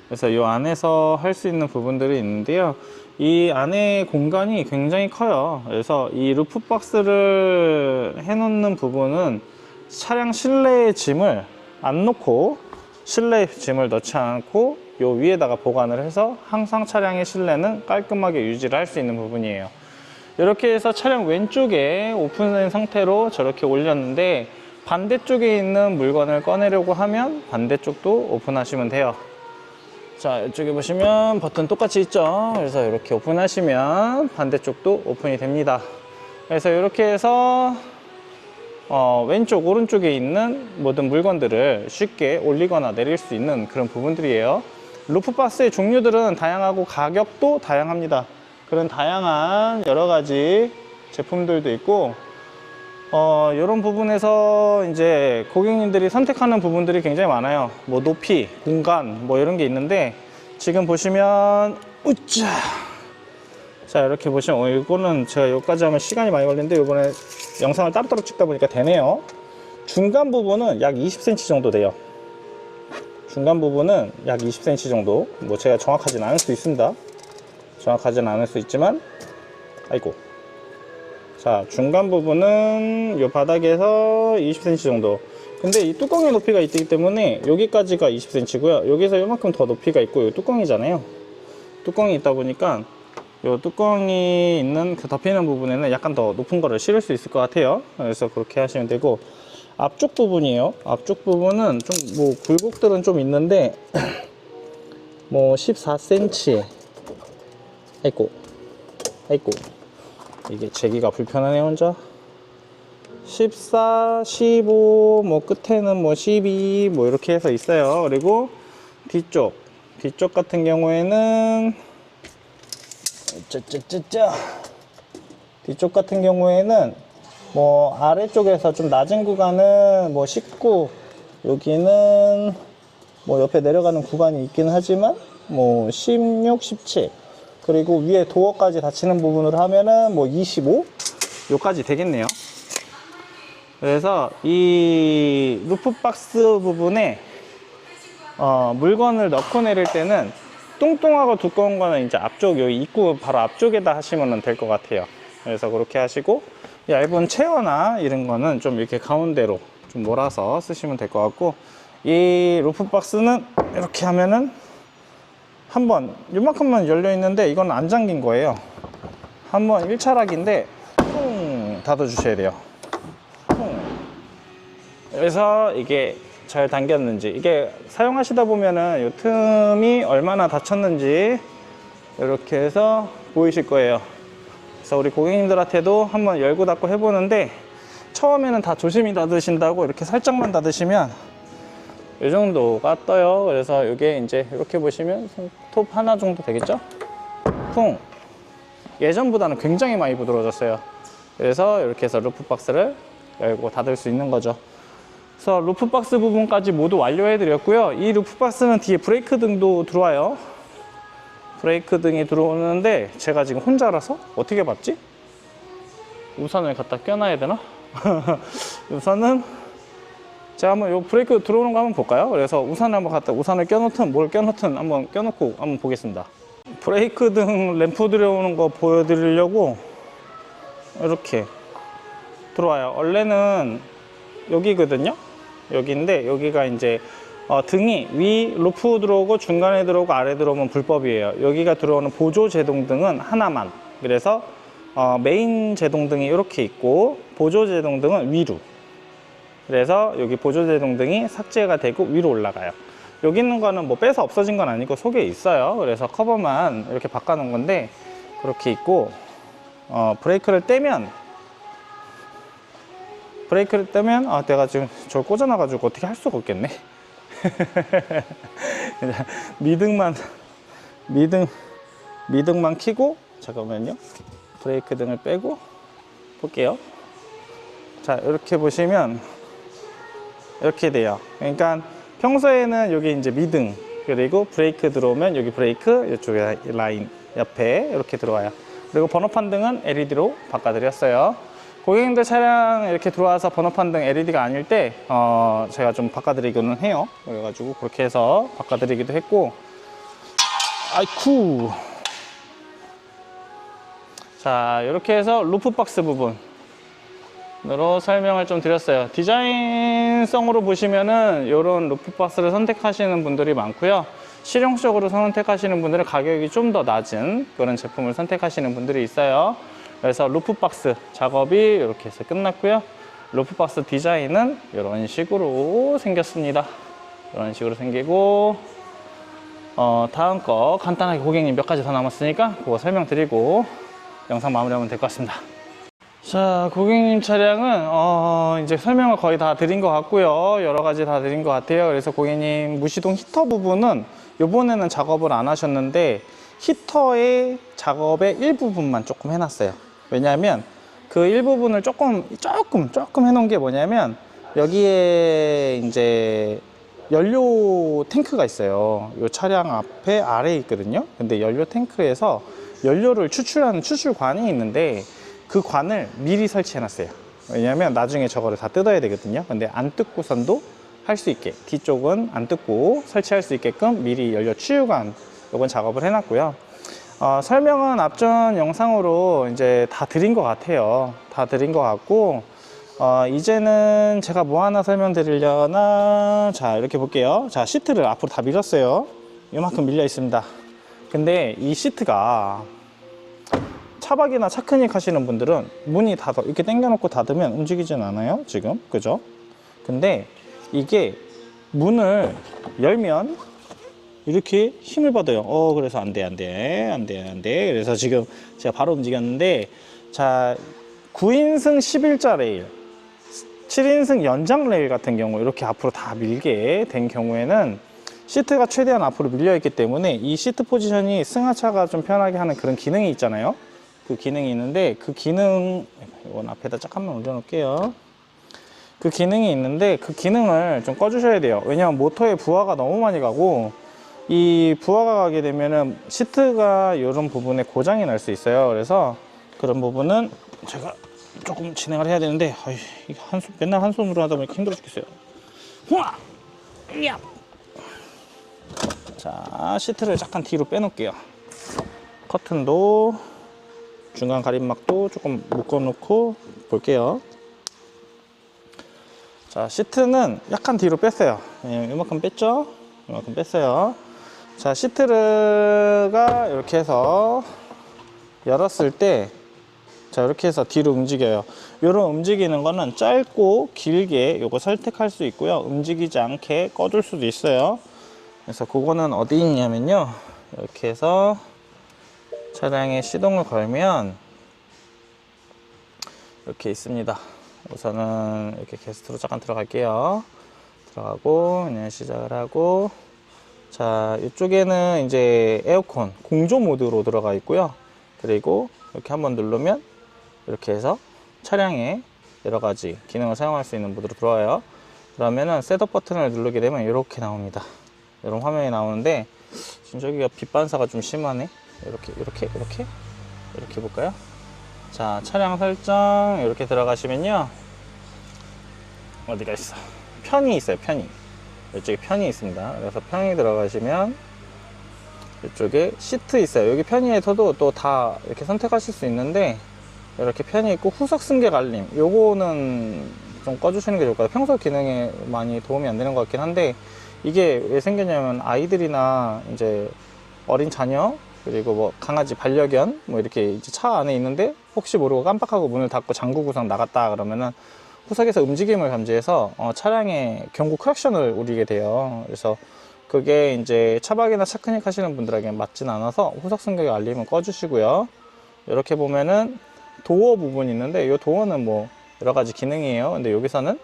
그래서 이 안에서 할 수 있는 부분들이 있는데요. 이 안에 공간이 굉장히 커요. 그래서 이 루프 박스를 해놓는 부분은 차량 실내에 짐을 안 놓고, 실내에 짐을 넣지 않고 요 위에다가 보관을 해서 항상 차량의 실내는 깔끔하게 유지를 할 수 있는 부분이에요. 이렇게 해서 차량 왼쪽에 오픈된 상태로 저렇게 올렸는데, 반대쪽에 있는 물건을 꺼내려고 하면 반대쪽도 오픈하시면 돼요. 자, 이쪽에 보시면 버튼 똑같이 있죠. 그래서 이렇게 오픈하시면 반대쪽도 오픈이 됩니다. 그래서 이렇게 해서 왼쪽 오른쪽에 있는 모든 물건들을 쉽게 올리거나 내릴 수 있는 그런 부분들이에요. 루프 박스의 종류들은 다양하고 가격도 다양합니다. 그런 다양한 여러 가지 제품들도 있고, 이런 부분에서 이제 고객님들이 선택하는 부분들이 굉장히 많아요. 뭐 높이, 공간, 뭐 이런 게 있는데, 지금 보시면 우짜, 자, 이렇게 보시면 이거는 제가 여기까지 하면 시간이 많이 걸리는데, 이번에 영상을 따로따로 찍다 보니까 되네요. 중간 부분은 약 20cm 정도 돼요. 중간 부분은 약 20cm 정도. 뭐 제가 정확하진 않을 수 있습니다. 정확하진 않을 수 있지만, 아이고. 자, 중간 부분은 이 바닥에서 20cm 정도. 근데 이 뚜껑의 높이가 있기 때문에 여기까지가 20cm고요. 여기서 이만큼 더 높이가 있고, 이 뚜껑이잖아요. 뚜껑이 있다 보니까 이 뚜껑이 있는 그 덮이는 부분에는 약간 더 높은 거를 실을 수 있을 것 같아요. 그래서 그렇게 하시면 되고, 앞쪽 부분이에요. 앞쪽 부분은 좀 뭐 굴곡들은 좀 있는데 뭐 14cm. 아이고, 아이고, 이게 재기가 불편하네 혼자. 14, 15, 뭐 끝에는 뭐 12, 뭐 이렇게 해서 있어요. 그리고 뒤쪽 같은 경우에는 뒤쪽 같은 경우에는 뭐 아래쪽에서 좀 낮은 구간은 뭐 19, 여기는 뭐 옆에 내려가는 구간이 있긴 하지만 뭐 16, 17, 그리고 위에 도어까지 닫히는 부분으로 하면은 뭐 25 요까지 되겠네요. 그래서 이 루프 박스 부분에 물건을 넣고 내릴 때는 뚱뚱하고 두꺼운 거는 이제 앞쪽 여기 입구 바로 앞쪽에다 하시면 될 것 같아요. 그래서 그렇게 하시고, 얇은 체어나 이런 거는 좀 이렇게 가운데로 좀 몰아서 쓰시면 될 것 같고, 이 루프 박스는 이렇게 하면은 한번 요만큼만 열려 있는데 이건 안 잠긴 거예요. 한번 1차락인데 퉁 닫아 주셔야 돼요. 퉁. 그래서 이게 잘 당겼는지, 이게 사용하시다 보면은 이 틈이 얼마나 닫혔는지 이렇게 해서 보이실 거예요. 그래서 우리 고객님들한테도 한번 열고 닫고 해보는데, 처음에는 다 조심히 닫으신다고 이렇게 살짝만 닫으시면 이 정도가 떠요. 그래서 이게 이제 이렇게 보시면 톱 하나 정도 되겠죠? 쿵! 예전보다는 굉장히 많이 부드러워졌어요. 그래서 이렇게 해서 루프 박스를 열고 닫을 수 있는 거죠. 그래서 루프 박스 부분까지 모두 완료해 드렸고요. 이 루프 박스는 뒤에 브레이크 등도 들어와요. 브레이크 등이 들어오는데 제가 지금 혼자라서 어떻게 봤지? 우산을 갖다 껴놔야 되나? 우선은 제가 한번 요 브레이크 들어오는 거 한번 볼까요? 그래서 우산을 한번 갖다, 우산을 껴놓든 뭘 껴놓든 한번 껴놓고 한번 보겠습니다. 브레이크 등 램프 들어오는 거 보여드리려고 이렇게 들어와요. 원래는 여기거든요. 여기인데 여기가 이제 등이 위 루프 들어오고 중간에 들어오고 아래 들어오면 불법이에요. 여기가 들어오는 보조 제동등은 하나만. 그래서 메인 제동등이 이렇게 있고 보조 제동등은 위로. 그래서 여기 보조제동등이 삭제가 되고 위로 올라가요. 여기 있는 거는 뭐 빼서 없어진 건 아니고 속에 있어요. 그래서 커버만 이렇게 바꿔 놓은 건데 그렇게 있고, 브레이크를 떼면 내가 지금 저걸 꽂아놔 가지고 어떻게 할 수가 없겠네. 그냥 미등만 켜고, 잠깐만요, 브레이크 등을 빼고 볼게요. 자, 이렇게 보시면 이렇게 돼요. 그러니까 평소에는 여기 이제 미등, 그리고 브레이크 들어오면 여기 브레이크, 이쪽에 라인 옆에 이렇게 들어와요. 그리고 번호판 등은 LED로 바꿔드렸어요. 고객님들 차량 이렇게 들어와서 번호판 등 LED가 아닐 때 제가 좀 바꿔드리기는 해요. 그래가지고 그렇게 해서 바꿔드리기도 했고, 아이쿠. 자, 이렇게 해서 루프박스 부분으로 설명을 좀 드렸어요. 디자인성으로 보시면은 이런 루프박스를 선택하시는 분들이 많고요. 실용적으로 선택하시는 분들은 가격이 좀 더 낮은 그런 제품을 선택하시는 분들이 있어요. 그래서 루프박스 작업이 이렇게 해서 끝났고요. 루프박스 디자인은 이런 식으로 생겼습니다. 이런 식으로 생기고, 다음 거 간단하게 고객님 몇 가지 더 남았으니까 그거 설명드리고 영상 마무리하면 될 것 같습니다. 자, 고객님 차량은 이제 설명을 거의 다 드린 것 같고요. 여러 가지 다 드린 것 같아요. 그래서 고객님 무시동 히터 부분은 이번에는 작업을 안 하셨는데 히터의 작업의 일부분만 조금 해놨어요. 왜냐하면 그 일부분을 조금 해놓은 게 뭐냐면, 여기에 이제 연료 탱크가 있어요. 이 차량 앞에 아래에 있거든요. 근데 연료 탱크에서 연료를 추출하는 추출관이 있는데 그 관을 미리 설치해 놨어요. 왜냐하면 나중에 저거를 다 뜯어야 되거든요. 근데 안 뜯고선도 할 수 있게, 뒤쪽은 안 뜯고 설치할 수 있게끔 미리 연료 추유관 요건 작업을 해 놨고요. 설명은 앞전 영상으로 이제 다 드린 것 같아요. 다 드린 것 같고, 이제는 제가 뭐 하나 설명드리려나. 자, 이렇게 볼게요. 자, 시트를 앞으로 다 밀었어요. 이만큼 밀려 있습니다. 근데 이 시트가 차박이나 차크닉 하시는 분들은 문이 닫아, 이렇게 당겨놓고 닫으면 움직이진 않아요, 지금. 그죠? 근데 이게 문을 열면 이렇게 힘을 받아요. 그래서 안 돼. 그래서 지금 제가 바로 움직였는데, 자, 9인승 11자 레일, 7인승 연장 레일 같은 경우 이렇게 앞으로 다 밀게 된 경우에는 시트가 최대한 앞으로 밀려 있기 때문에 이 시트 포지션이 승하차가 좀 편하게 하는 그런 기능이 있잖아요. 그 기능이 있는데, 그 기능, 이건 앞에다 잠깐만 올려놓을게요. 그 기능이 있는데 그 기능을 좀 꺼주셔야 돼요. 왜냐하면 모터에 부하가 너무 많이 가고, 이 부하가 가게 되면은 시트가 이런 부분에 고장이 날 수 있어요. 그래서 그런 부분은 제가 조금 진행을 해야 되는데, 맨날 한 손으로 하다 보니까 힘들어 죽겠어요. 후아! 야! 자, 시트를 잠깐 뒤로 빼놓을게요. 커튼도 중간 가림막도 조금 묶어놓고 볼게요. 자, 시트는 약간 뒤로 뺐어요. 이만큼 뺐죠? 이만큼 뺐어요. 자, 시트가 이렇게 해서 열었을 때, 자, 이렇게 해서 뒤로 움직여요. 이런 움직이는 거는 짧고 길게 요거 선택할 수 있고요. 움직이지 않게 꺼줄 수도 있어요. 그래서 그거는 어디 있냐면요, 이렇게 해서 차량에 시동을 걸면 이렇게 있습니다. 우선은 이렇게 게스트로 잠깐 들어갈게요. 들어가고 그냥 시작을 하고, 자, 이쪽에는 이제 에어컨 공조 모드로 들어가 있고요. 그리고 이렇게 한번 누르면 이렇게 해서 차량에 여러 가지 기능을 사용할 수 있는 모드로 들어와요. 그러면은 셋업 버튼을 누르게 되면 이렇게 나옵니다. 이런 화면이 나오는데, 지금 저기가 빛 반사가 좀 심하네. 이렇게 볼까요? 자, 차량 설정 이렇게 들어가시면요, 어디가 있어? 편이 있어요. 편이. 이쪽에 편이 있습니다. 그래서 편이 들어가시면 이쪽에 시트 있어요. 여기 편의에서도 또 다 이렇게 선택하실 수 있는데, 이렇게 편이 있고 후석 승객 알림, 요거는 좀 꺼주시는 게 좋을 것 같아요. 평소 기능에 많이 도움이 안 되는 것 같긴 한데, 이게 왜 생겼냐면 아이들이나 이제 어린 자녀, 그리고 뭐 강아지 반려견 뭐 이렇게 이제 차 안에 있는데 혹시 모르고 깜빡하고 문을 닫고 잠그고선 나갔다 그러면은 후석에서 움직임을 감지해서 차량에 경고 크랙션을 울리게 돼요. 그래서 그게 이제 차박이나 차크닉 하시는 분들에게 맞진 않아서 후석 승객 알림은 꺼주시고요. 이렇게 보면은 도어 부분이 있는데 이 도어는 뭐 여러 가지 기능이에요. 근데 여기서는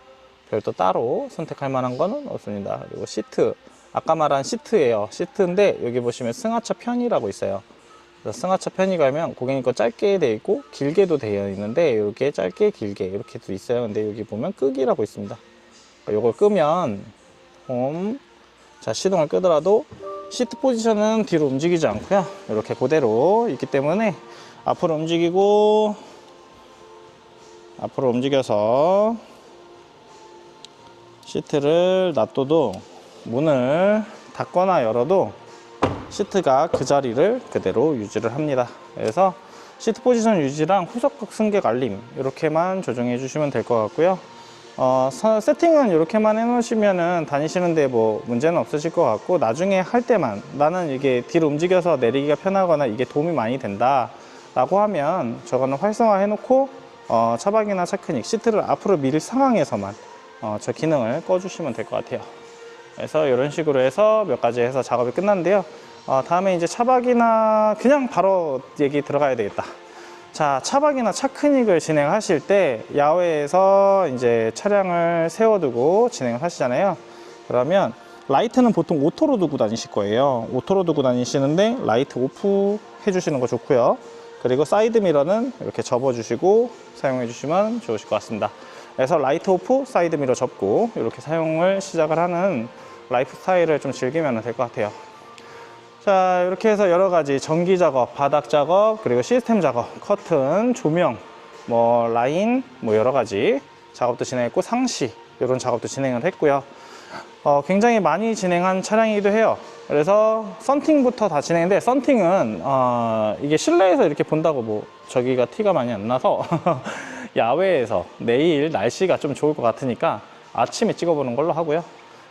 별도 따로 선택할 만한 거는 없습니다. 그리고 시트, 아까 말한 시트예요. 시트인데 여기 보시면 승하차 편의라고 있어요. 그래서 승하차 편의 가면 고객님 거 짧게 돼 있고 길게도 되어 있는데 이렇게 짧게 길게 이렇게도 있어요. 근데 여기 보면 끄기라고 있습니다. 이걸 끄면 자, 시동을 끄더라도 시트 포지션은 뒤로 움직이지 않고요. 이렇게 그대로 있기 때문에 앞으로 움직이고 앞으로 움직여서 시트를 놔둬도 문을 닫거나 열어도 시트가 그 자리를 그대로 유지를 합니다. 그래서 시트 포지션 유지랑 후석 승객 알림 이렇게만 조정해 주시면 될 것 같고요. 세팅은 이렇게만 해 놓으시면은 다니시는데 뭐 문제는 없으실 것 같고, 나중에 할 때만 나는 이게 뒤로 움직여서 내리기가 편하거나 이게 도움이 많이 된다 라고 하면 저거는 활성화 해 놓고 차박이나 차크닉 시트를 앞으로 밀 상황에서만 저 기능을 꺼 주시면 될 것 같아요. 그래서 이런 식으로 해서 몇 가지 해서 작업이 끝났는데요. 다음에 이제 차박이나 그냥 바로 얘기 들어가야 되겠다. 자, 차박이나 차크닉을 진행하실 때 야외에서 이제 차량을 세워두고 진행을 하시잖아요. 그러면 라이트는 보통 오토로 두고 다니실 거예요. 오토로 두고 다니시는데 라이트 오프 해주시는 거 좋고요. 그리고 사이드 미러는 이렇게 접어주시고 사용해 주시면 좋으실 것 같습니다. 그래서 라이트 오프, 사이드 미러 접고 이렇게 사용을 시작을 하는 라이프 스타일을 좀 즐기면 될 것 같아요. 자, 이렇게 해서 여러 가지 전기 작업, 바닥 작업, 그리고 시스템 작업, 커튼, 조명, 뭐 라인, 뭐 여러 가지 작업도 진행했고 상시 이런 작업도 진행을 했고요. 굉장히 많이 진행한 차량이기도 해요. 그래서 썬팅부터 다 진행했는데, 썬팅은 이게 실내에서 이렇게 본다고 뭐 저기가 티가 많이 안 나서 야외에서 내일 날씨가 좀 좋을 것 같으니까 아침에 찍어보는 걸로 하고요.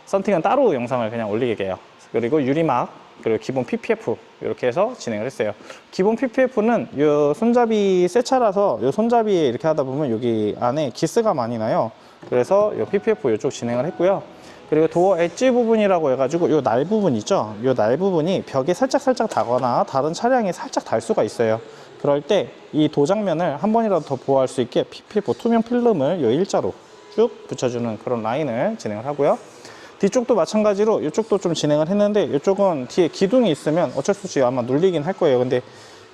썬팅은 따로 영상을 그냥 올리게 해요. 그리고 유리막, 그리고 기본 PPF 이렇게 해서 진행을 했어요. 기본 PPF는 이 손잡이 새 차라서 이 손잡이에 이렇게 하다 보면 여기 안에 기스가 많이 나요. 그래서 이 PPF 이쪽 진행을 했고요. 그리고 도어 엣지 부분이라고 해가지고 이 날 부분 있죠? 이 날 부분이 벽에 살짝 닿거나 다른 차량에 살짝 닿을 수가 있어요. 그럴 때 이 도장면을 한 번이라도 더 보호할 수 있게 PPF 투명 필름을 이 일자로 쭉 붙여주는 그런 라인을 진행을 하고요. 뒤쪽도 마찬가지로 이쪽도 좀 진행을 했는데, 이쪽은 뒤에 기둥이 있으면 어쩔 수 없이 아마 눌리긴 할 거예요. 근데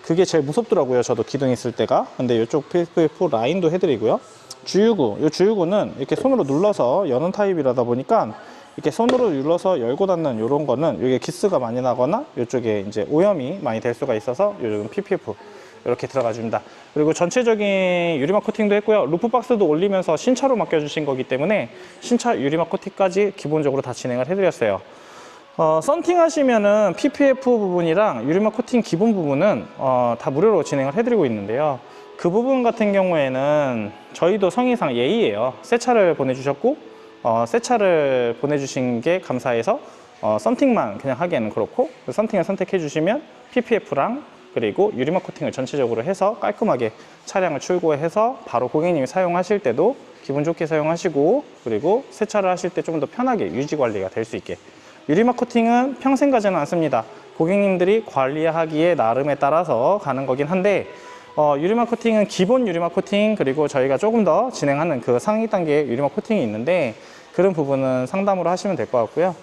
그게 제일 무섭더라고요, 저도 기둥이 있을 때가. 근데 이쪽 PPF 라인도 해드리고요. 주유구, 이 주유구는 이렇게 손으로 눌러서 여는 타입이라다 보니까 이렇게 손으로 눌러서 열고 닫는 이런 거는 이게 기스가 많이 나거나 이쪽에 이제 오염이 많이 될 수가 있어서 요즘 PPF 이렇게 들어가 줍니다. 그리고 전체적인 유리막 코팅도 했고요. 루프박스도 올리면서 신차로 맡겨주신 거기 때문에 신차 유리막 코팅까지 기본적으로 다 진행을 해드렸어요. 썬팅 하시면은 PPF 부분이랑 유리막 코팅 기본 부분은 다 무료로 진행을 해드리고 있는데요. 그 부분 같은 경우에는 저희도 성의상 예의예요. 새 차를 보내주셨고 새 차를 보내주신 게 감사해서 썬팅만 그냥 하기에는 그렇고, 썬팅을 선택해 주시면 PPF랑 그리고 유리막 코팅을 전체적으로 해서 깔끔하게 차량을 출고해서 바로 고객님이 사용하실 때도 기분 좋게 사용하시고, 그리고 세차를 하실 때 좀 더 편하게 유지 관리가 될 수 있게. 유리막 코팅은 평생 가지는 않습니다. 고객님들이 관리하기에 나름에 따라서 가는 거긴 한데, 유리막 코팅은 기본 유리막 코팅, 그리고 저희가 조금 더 진행하는 그 상위 단계의 유리막 코팅이 있는데, 그런 부분은 상담으로 하시면 될 것 같고요.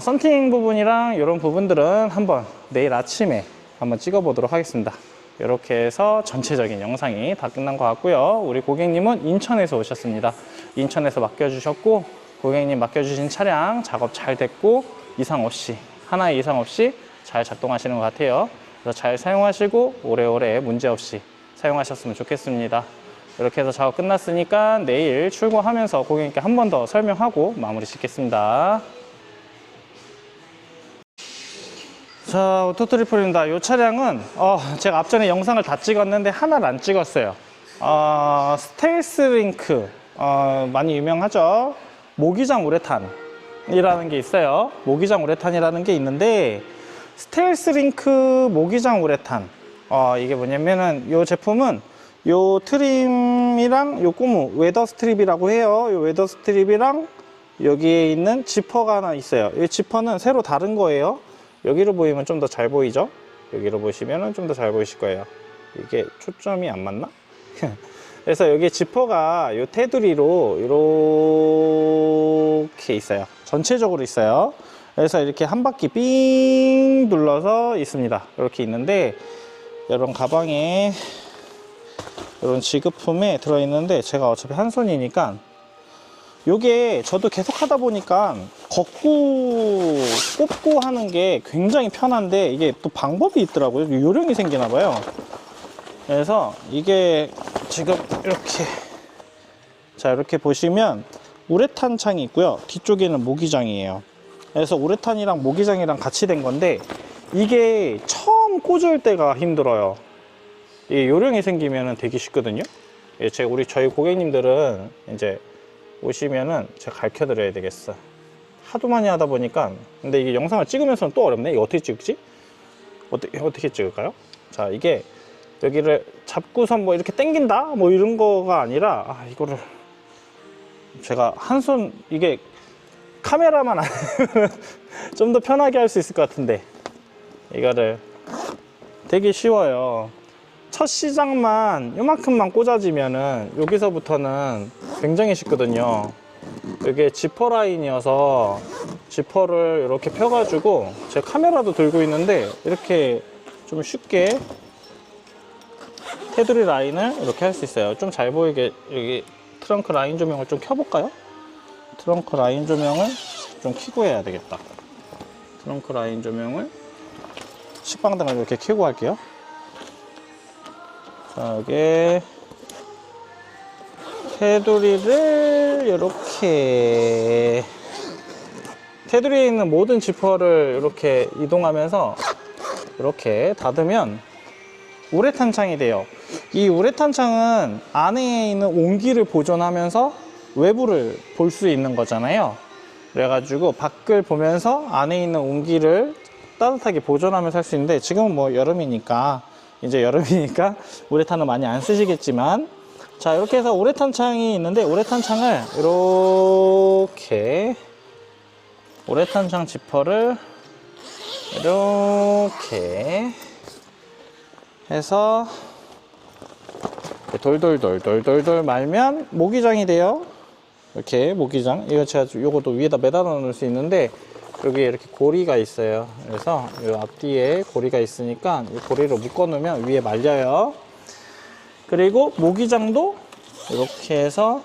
썬팅 부분이랑 이런 부분들은 한번 내일 아침에 한번 찍어 보도록 하겠습니다. 이렇게 해서 전체적인 영상이 다 끝난 것 같고요. 우리 고객님은 인천에서 오셨습니다. 인천에서 맡겨주셨고, 고객님 맡겨주신 차량 작업 잘 됐고, 이상 없이, 하나의 이상 없이 잘 작동하시는 것 같아요. 그래서 잘 사용하시고 오래오래 문제없이 사용하셨으면 좋겠습니다. 이렇게 해서 작업 끝났으니까 내일 출고하면서 고객님께 한 번 더 설명하고 마무리 짓겠습니다. 자, 오토트리플입니다. 이 차량은 제가 앞전에 영상을 다 찍었는데 하나를 안 찍었어요. 스텔스 링크, 많이 유명하죠. 모기장 우레탄이라는 게 있어요. 모기장 우레탄이라는 게 있는데, 스텔스 링크 모기장 우레탄, 이게 뭐냐면은 이 제품은 요 트림이랑 요 고무 웨더 스트립이라고 해요. 요 웨더 스트립이랑 여기에 있는 지퍼가 하나 있어요. 이 지퍼는 새로 다른 거예요. 여기로 보이면 좀 더 잘 보이죠? 여기로 보시면 좀 더 잘 보이실 거예요. 이게 초점이 안 맞나? 그래서 여기 지퍼가 요 테두리로 이렇게 있어요. 전체적으로 있어요. 그래서 이렇게 한 바퀴 삥 둘러서 있습니다. 이렇게 있는데 이런 가방에 이런 지급품에 들어있는데 제가 어차피 한 손이니까 요게 저도 계속 하다 보니까 걷고 꼽고 하는 게 굉장히 편한데 이게 또 방법이 있더라고요. 요령이 생기나 봐요. 그래서 이게 지금 이렇게 자 이렇게 보시면 우레탄 창이 있고요. 뒤쪽에는 모기장이에요. 그래서 우레탄이랑 모기장이랑 같이 된 건데 이게 처음 꽂을 때가 힘들어요. 이 요령이 생기면 되게 쉽거든요. 저희 고객님들은 이제 오시면은 제가 가르쳐 드려야 되겠어. 하도 많이 하다 보니까. 근데 이게 영상을 찍으면서는 또 어렵네. 이거 어떻게 찍지? 어떻게 찍을까요? 자, 이게 여기를 잡고선 뭐 이렇게 당긴다? 뭐 이런 거가 아니라, 이거를 제가 한 손, 이게 카메라만 안 좀 더 편하게 할 수 있을 것 같은데. 이거를 되게 쉬워요. 첫 시작만 요만큼만 꽂아지면은 여기서부터는 굉장히 쉽거든요. 이게 지퍼 라인이어서 지퍼를 이렇게 펴가지고 제가 카메라도 들고 있는데 이렇게 좀 쉽게 테두리 라인을 이렇게 할 수 있어요. 좀 잘 보이게 여기 트렁크 라인 조명을 좀 켜볼까요? 트렁크 라인 조명을 좀 켜고 해야 되겠다. 트렁크 라인 조명을 식빵등을 이렇게 켜고 할게요. 자, 여기 테두리를 이렇게 테두리에 있는 모든 지퍼를 이렇게 이동하면서 이렇게 닫으면 우레탄 창이 돼요. 이 우레탄 창은 안에 있는 온기를 보존하면서 외부를 볼 수 있는 거잖아요. 그래가지고 밖을 보면서 안에 있는 온기를 따뜻하게 보존하면서 할 수 있는데 지금은 뭐 여름이니까 이제 여름이니까 우레탄은 많이 안 쓰시겠지만 자 이렇게 해서 우레탄 창이 있는데 우레탄 창을 이렇게 우레탄 창 지퍼를 이렇게 해서 돌돌돌 말면 모기장이 돼요. 이렇게 모기장 이거 제가 요것도 위에다 매달아 놓을 수 있는데 여기 이렇게 고리가 있어요. 그래서 이 앞뒤에 고리가 있으니까 이 고리로 묶어 놓으면 위에 말려요. 그리고 모기장도 이렇게 해서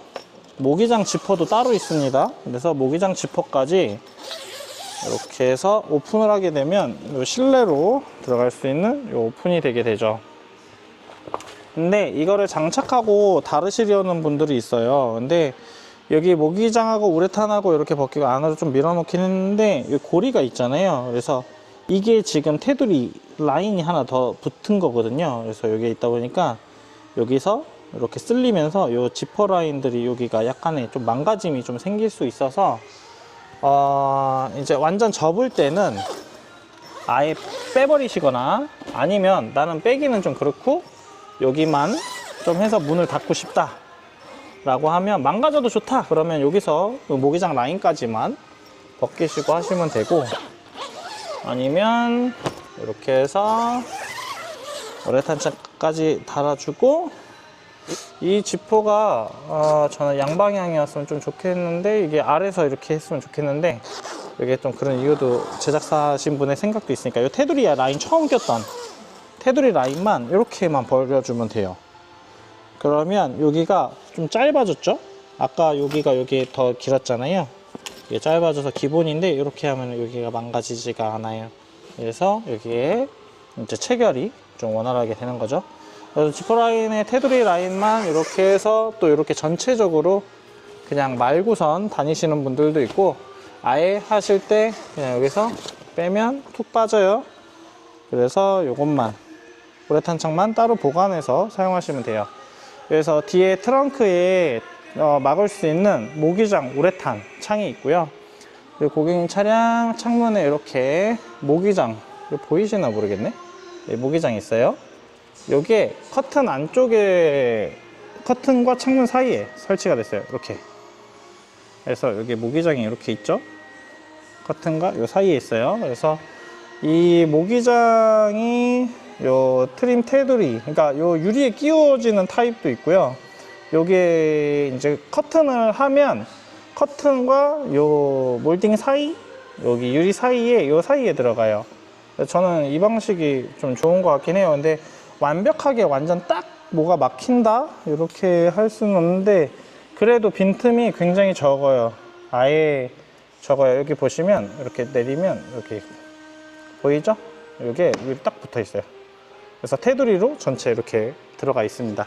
모기장 지퍼도 따로 있습니다. 그래서 모기장 지퍼까지 이렇게 해서 오픈을 하게 되면 이 실내로 들어갈 수 있는 이 오픈이 되게 되죠. 근데 이거를 장착하고 다루시려는 분들이 있어요. 근데 여기 모기장하고 우레탄하고 이렇게 벗기고 안으로 좀 밀어놓긴 했는데 이 고리가 있잖아요. 그래서 이게 지금 테두리 라인이 하나 더 붙은 거거든요. 그래서 여기에 있다 보니까 여기서 이렇게 쓸리면서 이 지퍼 라인들이 여기가 약간의 좀 망가짐이 좀 생길 수 있어서 이제 완전 접을 때는 아예 빼버리시거나 아니면 나는 빼기는 좀 그렇고 여기만 좀 해서 문을 닫고 싶다 라고 하면 망가져도 좋다 그러면 여기서 모기장 라인까지만 벗기시고 하시면 되고 아니면 이렇게 해서 우레탄창까지 달아주고 이 지퍼가 저는 양방향이었으면 좀 좋겠는데 이게 아래서 이렇게 했으면 좋겠는데 이게 좀 그런 이유도 제작사신 분의 생각도 있으니까 이 테두리 라인 처음 꼈던 테두리 라인만 이렇게만 벌려주면 돼요. 그러면 여기가 좀 짧아졌죠? 아까 여기가 여기 더 길었잖아요. 이게 짧아져서 기본인데 이렇게 하면 여기가 망가지지가 않아요. 그래서 여기에 이제 체결이 좀 원활하게 되는 거죠. 그래서 지퍼 라인의 테두리 라인만 이렇게 해서 또 이렇게 전체적으로 그냥 말고선 다니시는 분들도 있고 아예 하실 때 그냥 여기서 빼면 툭 빠져요. 그래서 이것만 우레탄 창만 따로 보관해서 사용하시면 돼요. 그래서 뒤에 트렁크에 막을 수 있는 모기장 우레탄 창이 있고요. 그리고 고객님 차량 창문에 이렇게 모기장 보이시나 모르겠네. 네, 모기장이 있어요. 요게 커튼 안쪽에, 커튼과 창문 사이에 설치가 됐어요. 이렇게. 그래서 여기 모기장이 이렇게 있죠. 커튼과 요 사이에 있어요. 그래서 이 모기장이 요 트림 테두리, 그러니까 요 유리에 끼워지는 타입도 있고요. 요게 이제 커튼을 하면 커튼과 요 몰딩 사이, 여기 유리 사이에, 요 사이에 들어가요. 저는 이 방식이 좀 좋은 것 같긴 해요. 근데 완벽하게 완전 딱 뭐가 막힌다 이렇게 할 수는 없는데, 그래도 빈틈이 굉장히 적어요. 아예 적어요. 여기 보시면 이렇게 내리면 이렇게 보이죠? 이게 여기 딱 붙어 있어요. 그래서 테두리로 전체 이렇게 들어가 있습니다.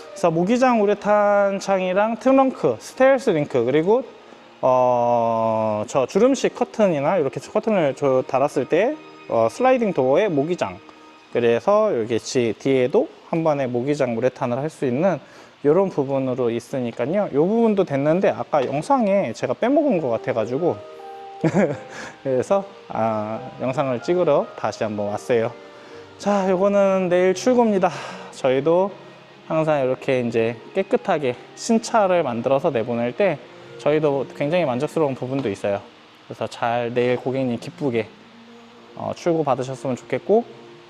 그래서 모기장 우레탄 창이랑 트렁크, 스테일스 링크, 그리고 저 주름식 커튼이나 이렇게 커튼을 달았을 때 슬라이딩 도어에 모기장, 그래서 여기 뒤에도 한 번에 모기장 우레탄을 할 수 있는 이런 부분으로 있으니까요. 이 부분도 됐는데 아까 영상에 제가 빼먹은 것 같아 가지고 그래서 영상을 찍으러 다시 한번 왔어요. 자, 요거는 내일 출고입니다. 저희도 항상 이렇게 이제 깨끗하게 신차를 만들어서 내보낼 때 저희도 굉장히 만족스러운 부분도 있어요. 그래서 잘 내일 고객님 기쁘게 출고 받으셨으면 좋겠고,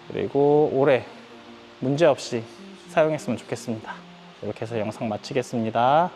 그리고 올해 문제없이 사용했으면 좋겠습니다. 이렇게 해서 영상 마치겠습니다.